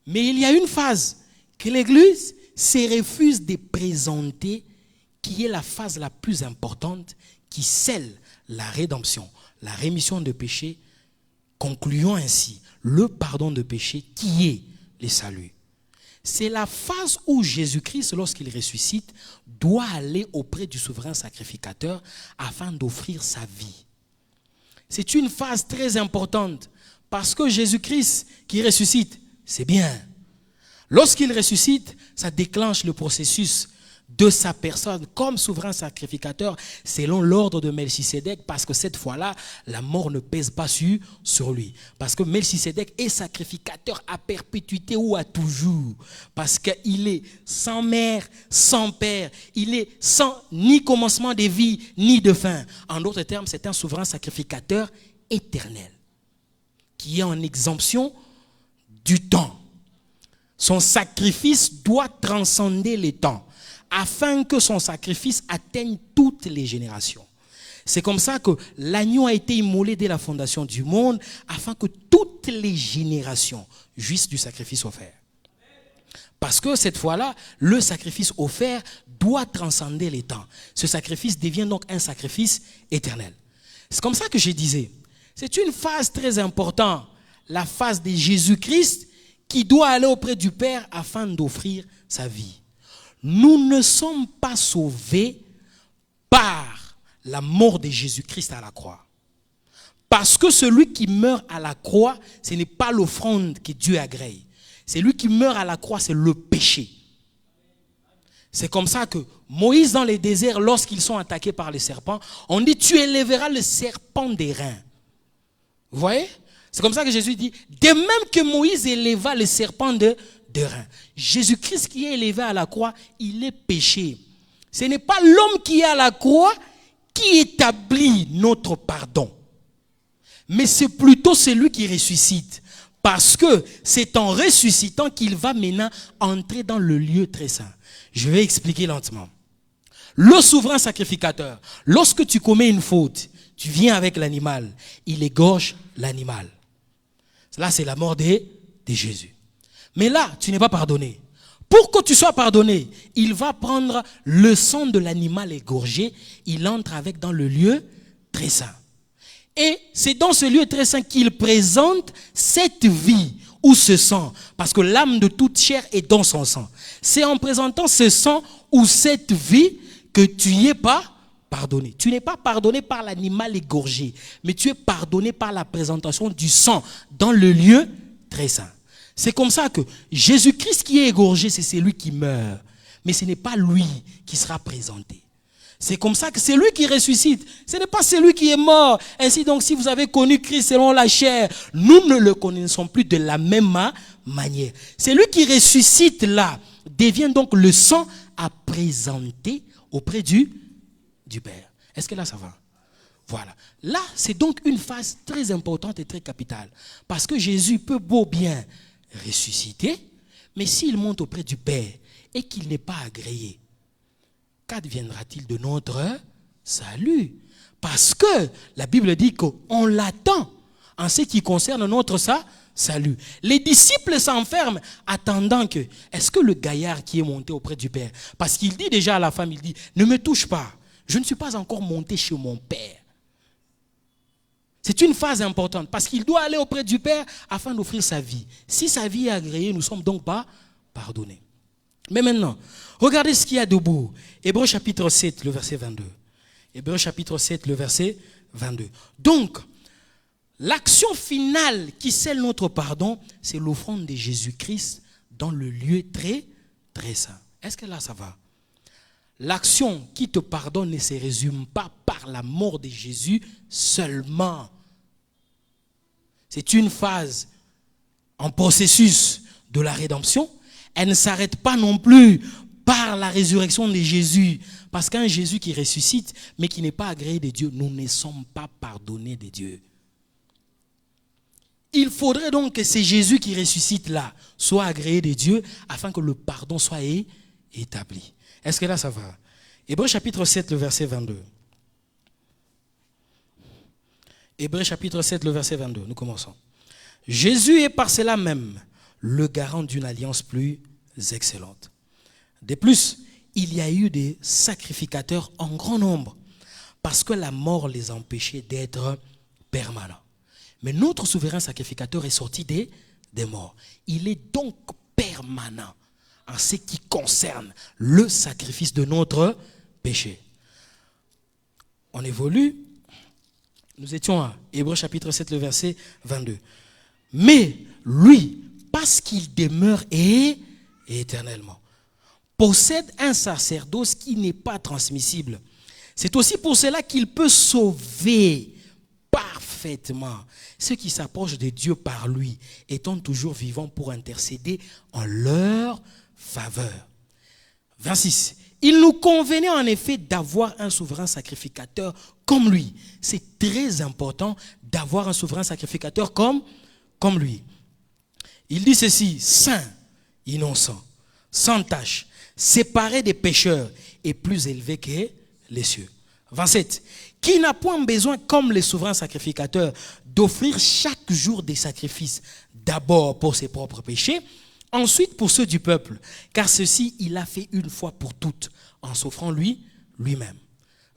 Mais il y a une phase que l'Église se refuse de présenter, qui est la phase la plus importante, qui scelle la rédemption, la rémission de péché, concluant ainsi le pardon de péché qui est le salut. C'est la phase où Jésus-Christ, lorsqu'il ressuscite, doit aller auprès du souverain sacrificateur afin d'offrir sa vie. C'est une phase très importante parce que Jésus-Christ qui ressuscite, c'est bien. Lorsqu'il ressuscite, ça déclenche le processus de sa personne comme souverain sacrificateur selon l'ordre de Melchisédek, parce que cette fois-là, la mort ne pèse pas sur lui. Parce que Melchisédek est sacrificateur à perpétuité ou à toujours. Parce qu'il est sans mère, sans père. Il est sans ni commencement de vie, ni de fin. En d'autres termes, c'est un souverain sacrificateur éternel qui est en exemption du temps. Son sacrifice doit transcender les temps, afin que son sacrifice atteigne toutes les générations. C'est comme ça que l'agneau a été immolé dès la fondation du monde, afin que toutes les générations jouissent du sacrifice offert. Parce que cette fois-là, le sacrifice offert doit transcender les temps. Ce sacrifice devient donc un sacrifice éternel. C'est comme ça que je disais, c'est une phase très importante, la phase de Jésus-Christ qui doit aller auprès du Père afin d'offrir sa vie. Nous ne sommes pas sauvés par la mort de Jésus-Christ à la croix. Parce que celui qui meurt à la croix, ce n'est pas l'offrande que Dieu agrée. Celui qui meurt à la croix, c'est le péché. C'est comme ça que Moïse dans les déserts, lorsqu'ils sont attaqués par les serpents, on dit tu élèveras le serpent des reins. Vous voyez? C'est comme ça que Jésus dit, de même que Moïse éleva le serpent de reins. Jésus-Christ qui est élevé à la croix, il est péché. Ce n'est pas l'homme qui est à la croix qui établit notre pardon. Mais c'est plutôt celui qui ressuscite. Parce que c'est en ressuscitant qu'il va maintenant entrer dans le lieu très saint. Je vais expliquer lentement. Le souverain sacrificateur, lorsque tu commets une faute, tu viens avec l'animal, il égorge l'animal. Là, c'est la mort de Jésus. Mais là, tu n'es pas pardonné. Pour que tu sois pardonné, il va prendre le sang de l'animal égorgé, il entre avec dans le lieu très saint. Et c'est dans ce lieu très saint qu'il présente cette vie ou ce sang, parce que l'âme de toute chair est dans son sang. C'est en présentant ce sang ou cette vie que tu n'y es pas pardonné. Tu n'es pas pardonné par l'animal égorgé, mais tu es pardonné par la présentation du sang dans le lieu très saint. C'est comme ça que Jésus-Christ qui est égorgé, c'est celui qui meurt. Mais ce n'est pas lui qui sera présenté. C'est comme ça que c'est lui qui ressuscite. Ce n'est pas celui qui est mort. Ainsi donc, si vous avez connu Christ selon la chair, nous ne le connaissons plus de la même manière. C'est lui qui ressuscite là, devient donc le sang à présenter auprès du Père. Est-ce que là ça va? Voilà. Là, c'est donc une phase très importante et très capitale. Parce que Jésus peut beau bien ressusciter, mais s'il monte auprès du Père et qu'il n'est pas agréé, qu'adviendra-t-il de notre salut? Parce que la Bible dit qu'on l'attend en ce qui concerne notre salut. Les disciples s'enferment attendant que, est-ce que le gaillard qui est monté auprès du Père, parce qu'il dit déjà à la femme, il dit, ne me touche pas, je ne suis pas encore monté chez mon Père. C'est une phase importante parce qu'il doit aller auprès du Père afin d'offrir sa vie. Si sa vie est agréée, nous ne sommes donc pas pardonnés. Mais maintenant, regardez ce qu'il y a de beau. Hébreux chapitre 7, le verset 22. Hébreux chapitre 7, le verset 22. Donc, l'action finale qui scelle notre pardon, c'est l'offrande de Jésus-Christ dans le lieu très, très saint. Est-ce que là, ça va? L'action qui te pardonne ne se résume pas par la mort de Jésus seulement. C'est une phase en processus de la rédemption. Elle ne s'arrête pas non plus par la résurrection de Jésus. Parce qu'un Jésus qui ressuscite, mais qui n'est pas agréé de Dieu, nous ne sommes pas pardonnés de Dieu. Il faudrait donc que ce Jésus qui ressuscite là soit agréé de Dieu afin que le pardon soit établi. Est-ce que là ça va? Hébreux chapitre 7, le verset 22. Hébreux chapitre 7, le verset 22. Nous commençons. Jésus est par cela même le garant d'une alliance plus excellente. De plus, il y a eu des sacrificateurs en grand nombre parce que la mort les empêchait d'être permanents. Mais notre souverain sacrificateur est sorti des morts. Il est donc permanent en ce qui concerne le sacrifice de notre péché. On évolue. Nous étions à Hébreux chapitre 7, le verset 22. Mais lui, parce qu'il demeure éternellement, possède un sacerdoce qui n'est pas transmissible. C'est aussi pour cela qu'il peut sauver parfaitement ceux qui s'approchent de Dieu par lui, étant toujours vivants pour intercéder en leur faveur. 26. Il nous convenait en effet d'avoir un souverain sacrificateur comme lui. C'est très important d'avoir un souverain sacrificateur comme lui. Il dit ceci: saint, innocent, sans tache, séparé des pécheurs et plus élevé que les cieux. 27. Qui n'a point besoin, comme les souverains sacrificateurs, d'offrir chaque jour des sacrifices, d'abord pour ses propres péchés, ensuite pour ceux du peuple, car ceci il a fait une fois pour toutes, en s'offrant lui-même.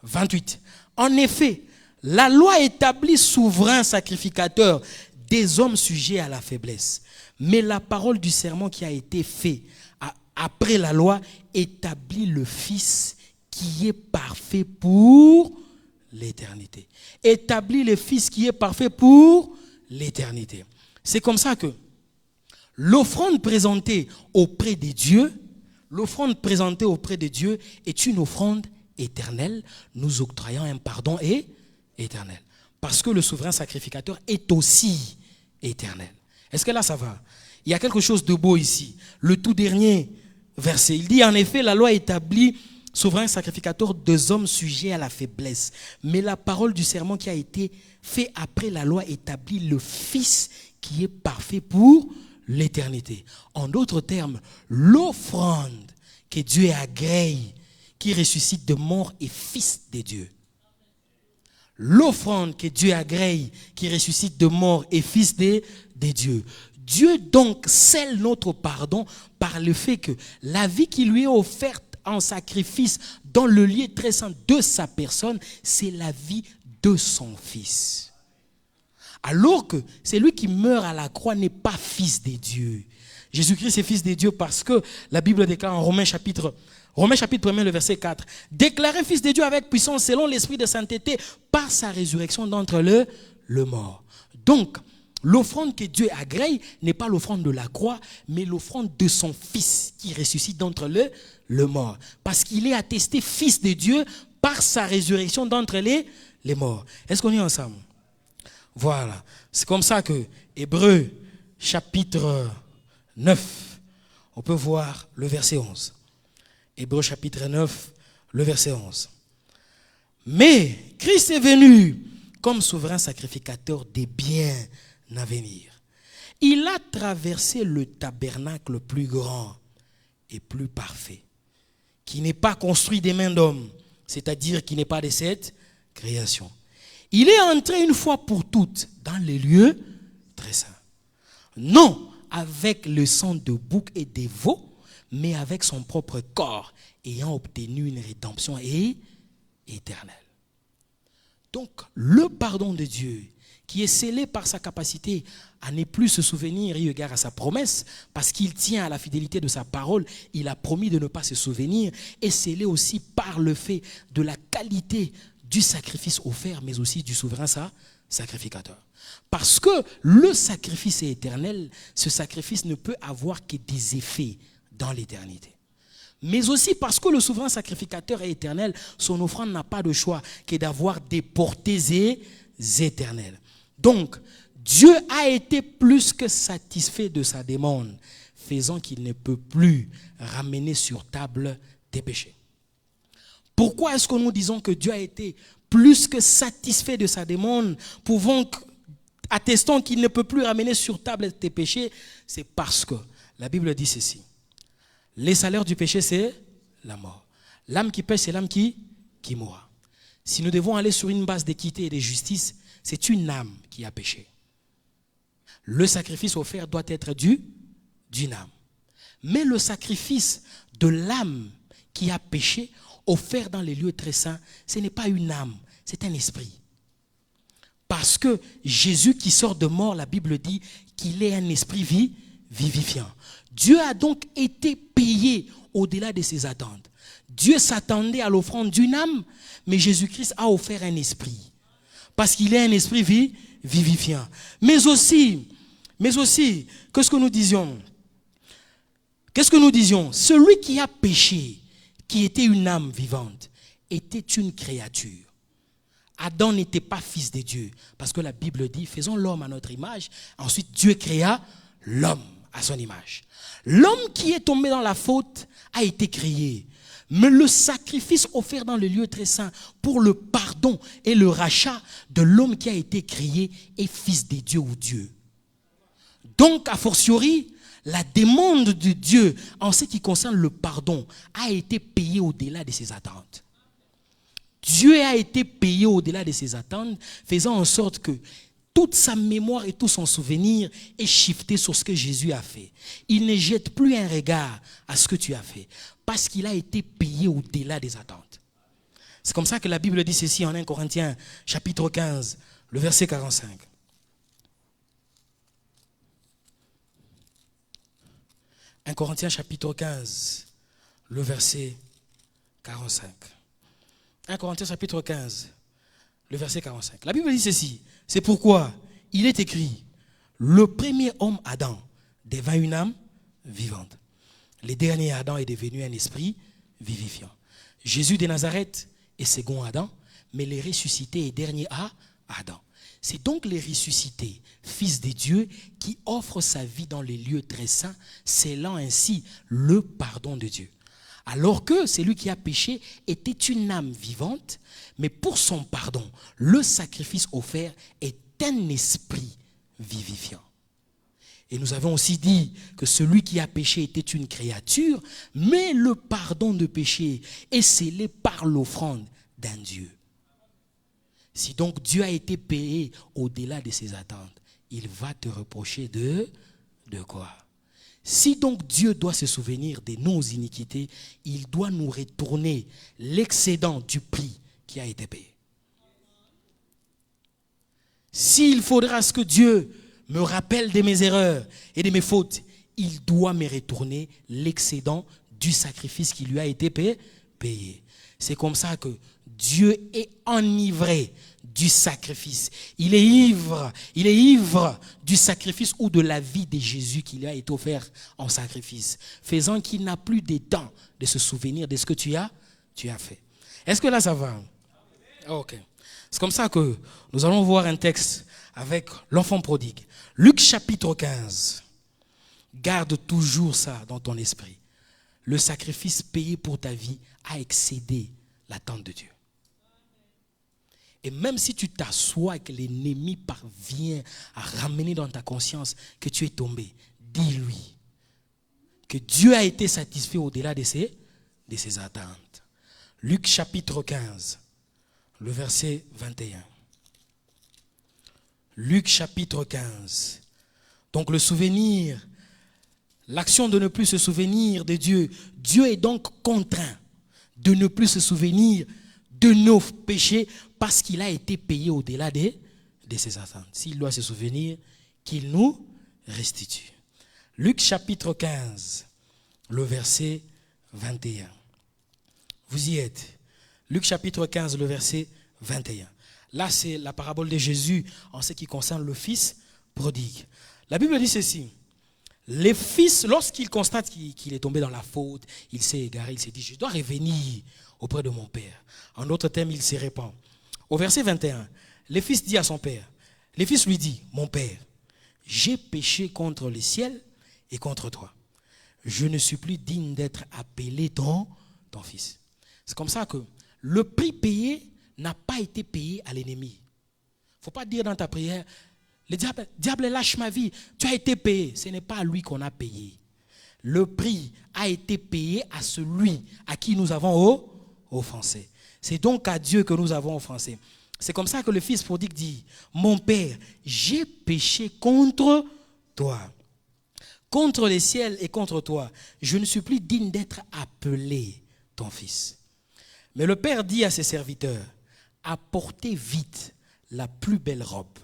28. En effet, la loi établit souverain sacrificateur des hommes sujets à la faiblesse, mais la parole du serment qui a été fait après la loi établit le Fils qui est parfait pour l'éternité. Établit le Fils qui est parfait pour l'éternité. C'est comme ça que l'offrande présentée auprès de Dieu, est une offrande éternelle, nous octroyant un pardon éternel. Parce que le souverain sacrificateur est aussi éternel. Est-ce que là ça va? Il y a quelque chose de beau ici. Le tout dernier verset, il dit en effet la loi établit souverain sacrificateur des hommes sujets à la faiblesse. Mais la parole du serment qui a été fait après la loi établit le Fils qui est parfait pour l'éternité. En d'autres termes, l'offrande que Dieu agrée, qui ressuscite de mort, est Fils de Dieu. L'offrande que Dieu agrée, qui ressuscite de mort, est Fils de Dieu. Dieu donc scelle notre pardon par le fait que la vie qui lui est offerte en sacrifice dans le lieu très saint de sa personne, c'est la vie de son Fils. Alors que celui qui meurt à la croix n'est pas fils de Dieu. Jésus-Christ est fils de Dieu parce que la Bible déclare en Romains chapitre 1, le verset 4, déclaré fils de Dieu avec puissance selon l'esprit de sainteté par sa résurrection d'entre le mort. Donc, l'offrande que Dieu agrée n'est pas l'offrande de la croix, mais l'offrande de son Fils qui ressuscite d'entre le mort. Parce qu'il est attesté fils de Dieu par sa résurrection d'entre les morts. Est-ce qu'on est ensemble? Voilà. C'est comme ça que Hébreux chapitre 9, on peut voir le verset 11. Hébreux chapitre 9, le verset 11. Mais Christ est venu comme souverain sacrificateur des biens à venir. Il a traversé le tabernacle plus grand et plus parfait, qui n'est pas construit des mains d'hommes, c'est-à-dire qui n'est pas de cette création. Il est entré une fois pour toutes dans les lieux très saints. Non avec le sang de bouc et de veau, mais avec son propre corps, ayant obtenu une rédemption éternelle. Donc, le pardon de Dieu qui est scellé par sa capacité à ne plus se souvenir eu égard à sa promesse, parce qu'il tient à la fidélité de sa parole, il a promis de ne pas se souvenir, est scellé aussi par le fait de la qualité du sacrifice offert, mais aussi du souverain sacrificateur. Parce que le sacrifice est éternel, ce sacrifice ne peut avoir que des effets dans l'éternité. Mais aussi parce que le souverain sacrificateur est éternel, son offrande n'a pas de choix que d'avoir des portées éternelles. Donc, Dieu a été plus que satisfait de sa demande, faisant qu'il ne peut plus ramener sur table tes péchés. Pourquoi est-ce que nous disons que Dieu a été plus que satisfait de sa demande, attestant qu'il ne peut plus ramener sur table tes péchés? C'est parce que la Bible dit ceci. Les salaires du péché, c'est la mort. L'âme qui pêche, c'est l'âme qui mourra. Si nous devons aller sur une base d'équité et de justice, c'est une âme qui a péché. Le sacrifice offert doit être d'une âme. Mais le sacrifice de l'âme qui a péché, offert dans les lieux très saints, ce n'est pas une âme, c'est un esprit. Parce que Jésus qui sort de mort, la Bible dit qu'il est un esprit vivifiant. Dieu a donc été payé au-delà de ses attentes. Dieu s'attendait à l'offrande d'une âme, mais Jésus-Christ a offert un esprit. Parce qu'il est un esprit vivifiant. Mais aussi, qu'est-ce que nous disions? Celui qui a péché, qui était une âme vivante, était une créature. Adam n'était pas fils de Dieu. Parce que la Bible dit, faisons l'homme à notre image. Ensuite, Dieu créa l'homme à son image. L'homme qui est tombé dans la faute a été créé. Mais le sacrifice offert dans le lieu très saint pour le pardon et le rachat de l'homme qui a été créé est fils de Dieu ou Dieu. Donc, a fortiori, la demande de Dieu en ce qui concerne le pardon a été payée au-delà de ses attentes. Dieu a été payé au-delà de ses attentes, faisant en sorte que toute sa mémoire et tout son souvenir est shifté sur ce que Jésus a fait. Il ne jette plus un regard à ce que tu as fait, parce qu'il a été payé au-delà des attentes. C'est comme ça que la Bible dit ceci en 1 Corinthiens chapitre 15, le verset 45. 1 Corinthiens chapitre 15, le verset 45. 1 Corinthiens chapitre 15, le verset 45. La Bible dit ceci. C'est pourquoi il est écrit, le premier homme Adam devint une âme vivante. Le dernier Adam est devenu un esprit vivifiant. Jésus de Nazareth est second Adam, mais le ressuscité est dernier Adam. C'est donc le ressuscité, fils de Dieu, qui offre sa vie dans les lieux très saints, scellant ainsi le pardon de Dieu. Alors que celui qui a péché était une âme vivante, mais pour son pardon, le sacrifice offert est un esprit vivifiant. Et nous avons aussi dit que celui qui a péché était une créature, mais le pardon de péché est scellé par l'offrande d'un Dieu. Si donc Dieu a été payé au-delà de ses attentes, il va te reprocher de quoi? Si donc Dieu doit se souvenir de nos iniquités, il doit nous retourner l'excédent du prix qui a été payé. S'il faudra que Dieu me rappelle de mes erreurs et de mes fautes, il doit me retourner l'excédent du sacrifice qui lui a été payé. C'est comme ça que Dieu est enivré du sacrifice. Il est ivre du sacrifice ou de la vie de Jésus qui lui a été offert en sacrifice, faisant qu'il n'a plus de temps de se souvenir de ce que tu as fait. Est-ce que là ça va? Ok. C'est comme ça que nous allons voir un texte avec l'enfant prodigue. Luc chapitre 15. Garde toujours ça dans ton esprit. Le sacrifice payé pour ta vie a excédé l'attente de Dieu. Et même si tu t'assois et que l'ennemi parvient à ramener dans ta conscience que tu es tombé, dis-lui que Dieu a été satisfait au-delà de ses attentes. Luc chapitre 15, le verset 21. Luc chapitre 15. Donc le souvenir, l'action de ne plus se souvenir de Dieu. Dieu est donc contraint de ne plus se souvenir de nos péchés parce qu'il a été payé au-delà de de ses attentes. S'il doit se souvenir, qu'il nous restitue. Luc chapitre 15, le verset 21. Vous y êtes. Luc chapitre 15, le verset 21. Là, c'est la parabole de Jésus en ce qui concerne le fils prodigue. La Bible dit ceci. Les fils, lorsqu'il constate qu'il est tombé dans la faute, il s'est égaré, il s'est dit, je dois revenir auprès de mon père. En d'autres termes, il se répand. Au verset 21, le fils dit à son père, le fils lui dit, mon père, j'ai péché contre le ciel et contre toi. Je ne suis plus digne d'être appelé ton fils. C'est comme ça que le prix payé n'a pas été payé à l'ennemi. Il ne faut pas dire dans ta prière, le diable lâche ma vie, tu as été payé. Ce n'est pas à lui qu'on a payé. Le prix a été payé à celui à qui nous avons offensé. C'est donc à Dieu que nous avons offensé. C'est comme ça que le fils prodigue dit, mon père, j'ai péché contre toi, contre les ciels et contre toi. Je ne suis plus digne d'être appelé ton fils. Mais le père dit à ses serviteurs, apportez vite la plus belle robe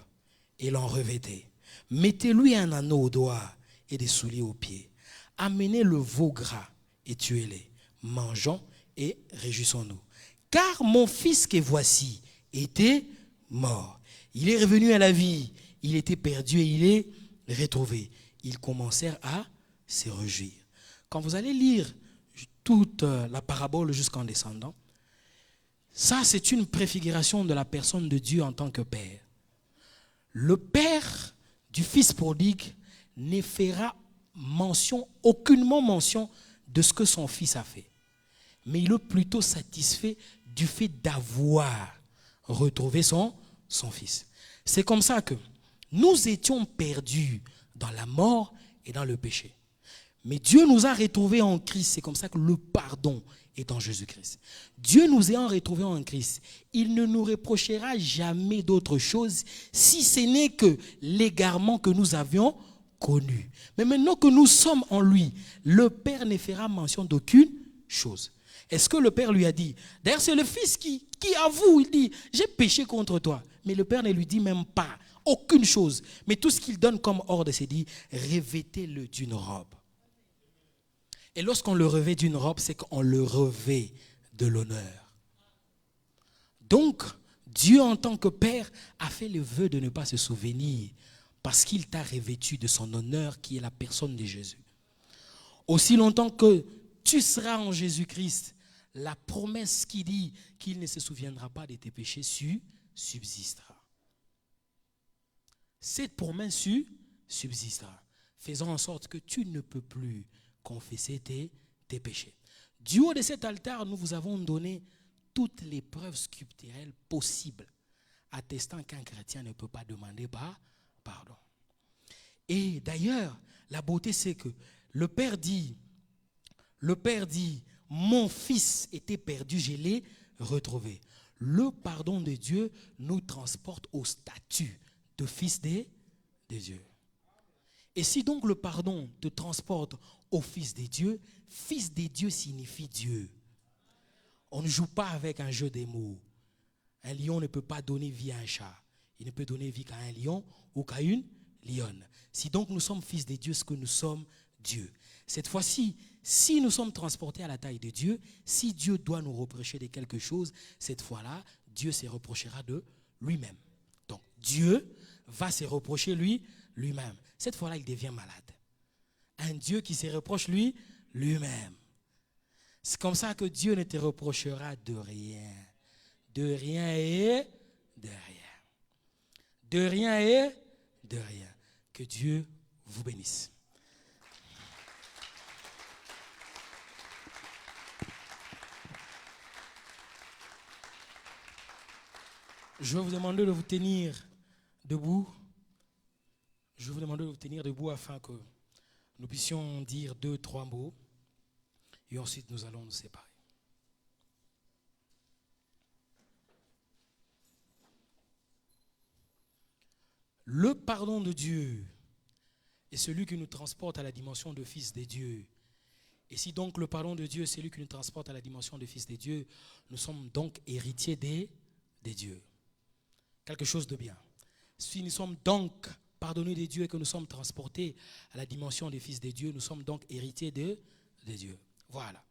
et l'en revêtez. Mettez-lui un anneau au doigt et des souliers aux pieds. Amenez le veau gras et tuez-les. Mangeons et réjouissons-nous. Car mon fils que voici était mort. Il est revenu à la vie. Il était perdu et il est retrouvé. Ils commencèrent à se réjouir. Quand vous allez lire toute la parabole jusqu'en descendant, ça c'est une préfiguration de la personne de Dieu en tant que Père. Le Père du Fils prodigue ne fera aucunement mention de ce que son fils a fait. Mais il est plutôt satisfait du fait d'avoir retrouvé son fils. C'est comme ça que nous étions perdus dans la mort et dans le péché. Mais Dieu nous a retrouvés en Christ. C'est comme ça que le pardon est en Jésus-Christ. Dieu nous ayant retrouvés en Christ, il ne nous reprochera jamais d'autre chose si ce n'est que l'égarement que nous avions connu. Mais maintenant que nous sommes en lui, le Père ne fera mention d'aucune chose. Est-ce que le Père lui a dit, d'ailleurs c'est le Fils qui avoue, il dit, j'ai péché contre toi. Mais le Père ne lui dit même pas aucune chose. Mais tout ce qu'il donne comme ordre, c'est dit, revêtez-le d'une robe. Et lorsqu'on le revêt d'une robe, c'est qu'on le revêt de l'honneur. Donc, Dieu en tant que Père a fait le vœu de ne pas se souvenir parce qu'il t'a revêtu de son honneur qui est la personne de Jésus. Aussi longtemps que tu seras en Jésus-Christ, la promesse qui dit qu'il ne se souviendra pas de tes péchés subsistera. Cette promesse subsistera, faisant en sorte que tu ne peux plus confesser tes péchés. Du haut de cet altar, nous vous avons donné toutes les preuves scripturelles possibles, attestant qu'un chrétien ne peut pas demander pardon. Et d'ailleurs, la beauté c'est que le Père dit, mon fils était perdu, je l'ai retrouvé. Le pardon de Dieu nous transporte au statut de fils de Dieu. Et si donc le pardon te transporte au Fils de Dieu signifie Dieu. On ne joue pas avec un jeu des mots. Un lion ne peut pas donner vie à un chat. Il ne peut donner vie qu'à un lion ou qu'à une lionne. Si donc nous sommes fils de Dieu, c'est que nous sommes Dieu. Cette fois-ci, si nous sommes transportés à la taille de Dieu, si Dieu doit nous reprocher de quelque chose, cette fois-là, Dieu se reprochera de lui-même. Donc Dieu va se reprocher lui-même. Cette fois-là, il devient malade. Un Dieu qui se reproche lui-même. C'est comme ça que Dieu ne te reprochera de rien. De rien et de rien. De rien et de rien. Que Dieu vous bénisse. Je vais vous demander de vous tenir debout. Je vais vous demander de vous tenir debout afin que nous puissions dire 2-3 mots et ensuite nous allons nous séparer. Le pardon de Dieu est celui qui nous transporte à la dimension de fils de Dieu. Et si donc le pardon de Dieu est celui qui nous transporte à la dimension de fils de Dieu, nous sommes donc héritiers des dieux. Quelque chose de bien. Si nous sommes donc pardonnés de Dieu et que nous sommes transportés à la dimension des fils de Dieu, nous sommes donc héritiers de Dieu. Voilà.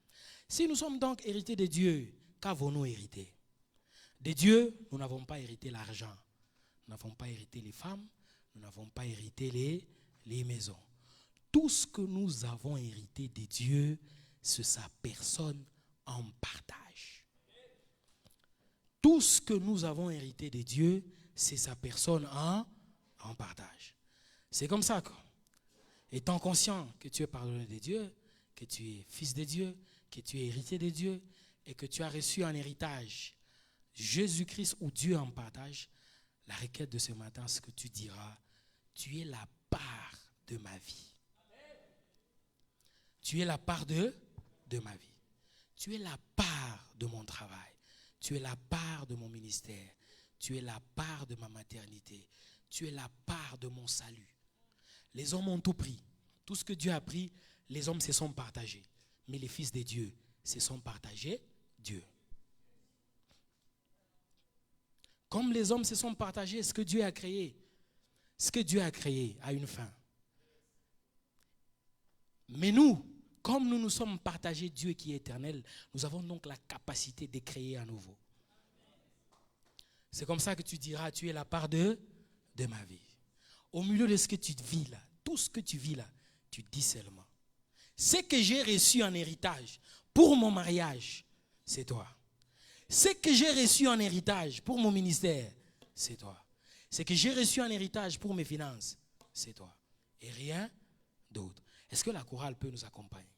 Si nous sommes donc héritiers de Dieu, qu'avons-nous hérité? De Dieu, nous n'avons pas hérité l'argent. Nous n'avons pas hérité les femmes. Nous n'avons pas hérité les maisons. Tout ce que nous avons hérité de Dieu, c'est sa personne en partage. Tout ce que nous avons hérité de Dieu, c'est sa personne en partage. C'est comme ça que, étant conscient que tu es pardonné de Dieu, que tu es fils de Dieu, que tu es héritier de Dieu et que tu as reçu en héritage Jésus-Christ ou Dieu en partage, la requête de ce matin, c'est que tu diras, tu es la part de ma vie. Tu es la part de ma vie. Tu es la part de mon travail. Tu es la part de mon ministère. Tu es la part de ma maternité. Tu es la part de mon salut. Les hommes ont tout pris. Tout ce que Dieu a pris, les hommes se sont partagés. Mais les fils de Dieu se sont partagés Dieu. Comme les hommes se sont partagés, ce que Dieu a créé a une fin. Mais nous, comme nous nous sommes partagés Dieu qui est éternel, nous avons donc la capacité de créer à nouveau. C'est comme ça que tu diras, tu es la part de ma vie. Au milieu de ce que tu vis là, tout ce que tu vis là, tu dis seulement, ce que j'ai reçu en héritage pour mon mariage, c'est toi. Ce que j'ai reçu en héritage pour mon ministère, c'est toi. Ce que j'ai reçu en héritage pour mes finances, c'est toi. Et rien d'autre. Est-ce que la chorale peut nous accompagner?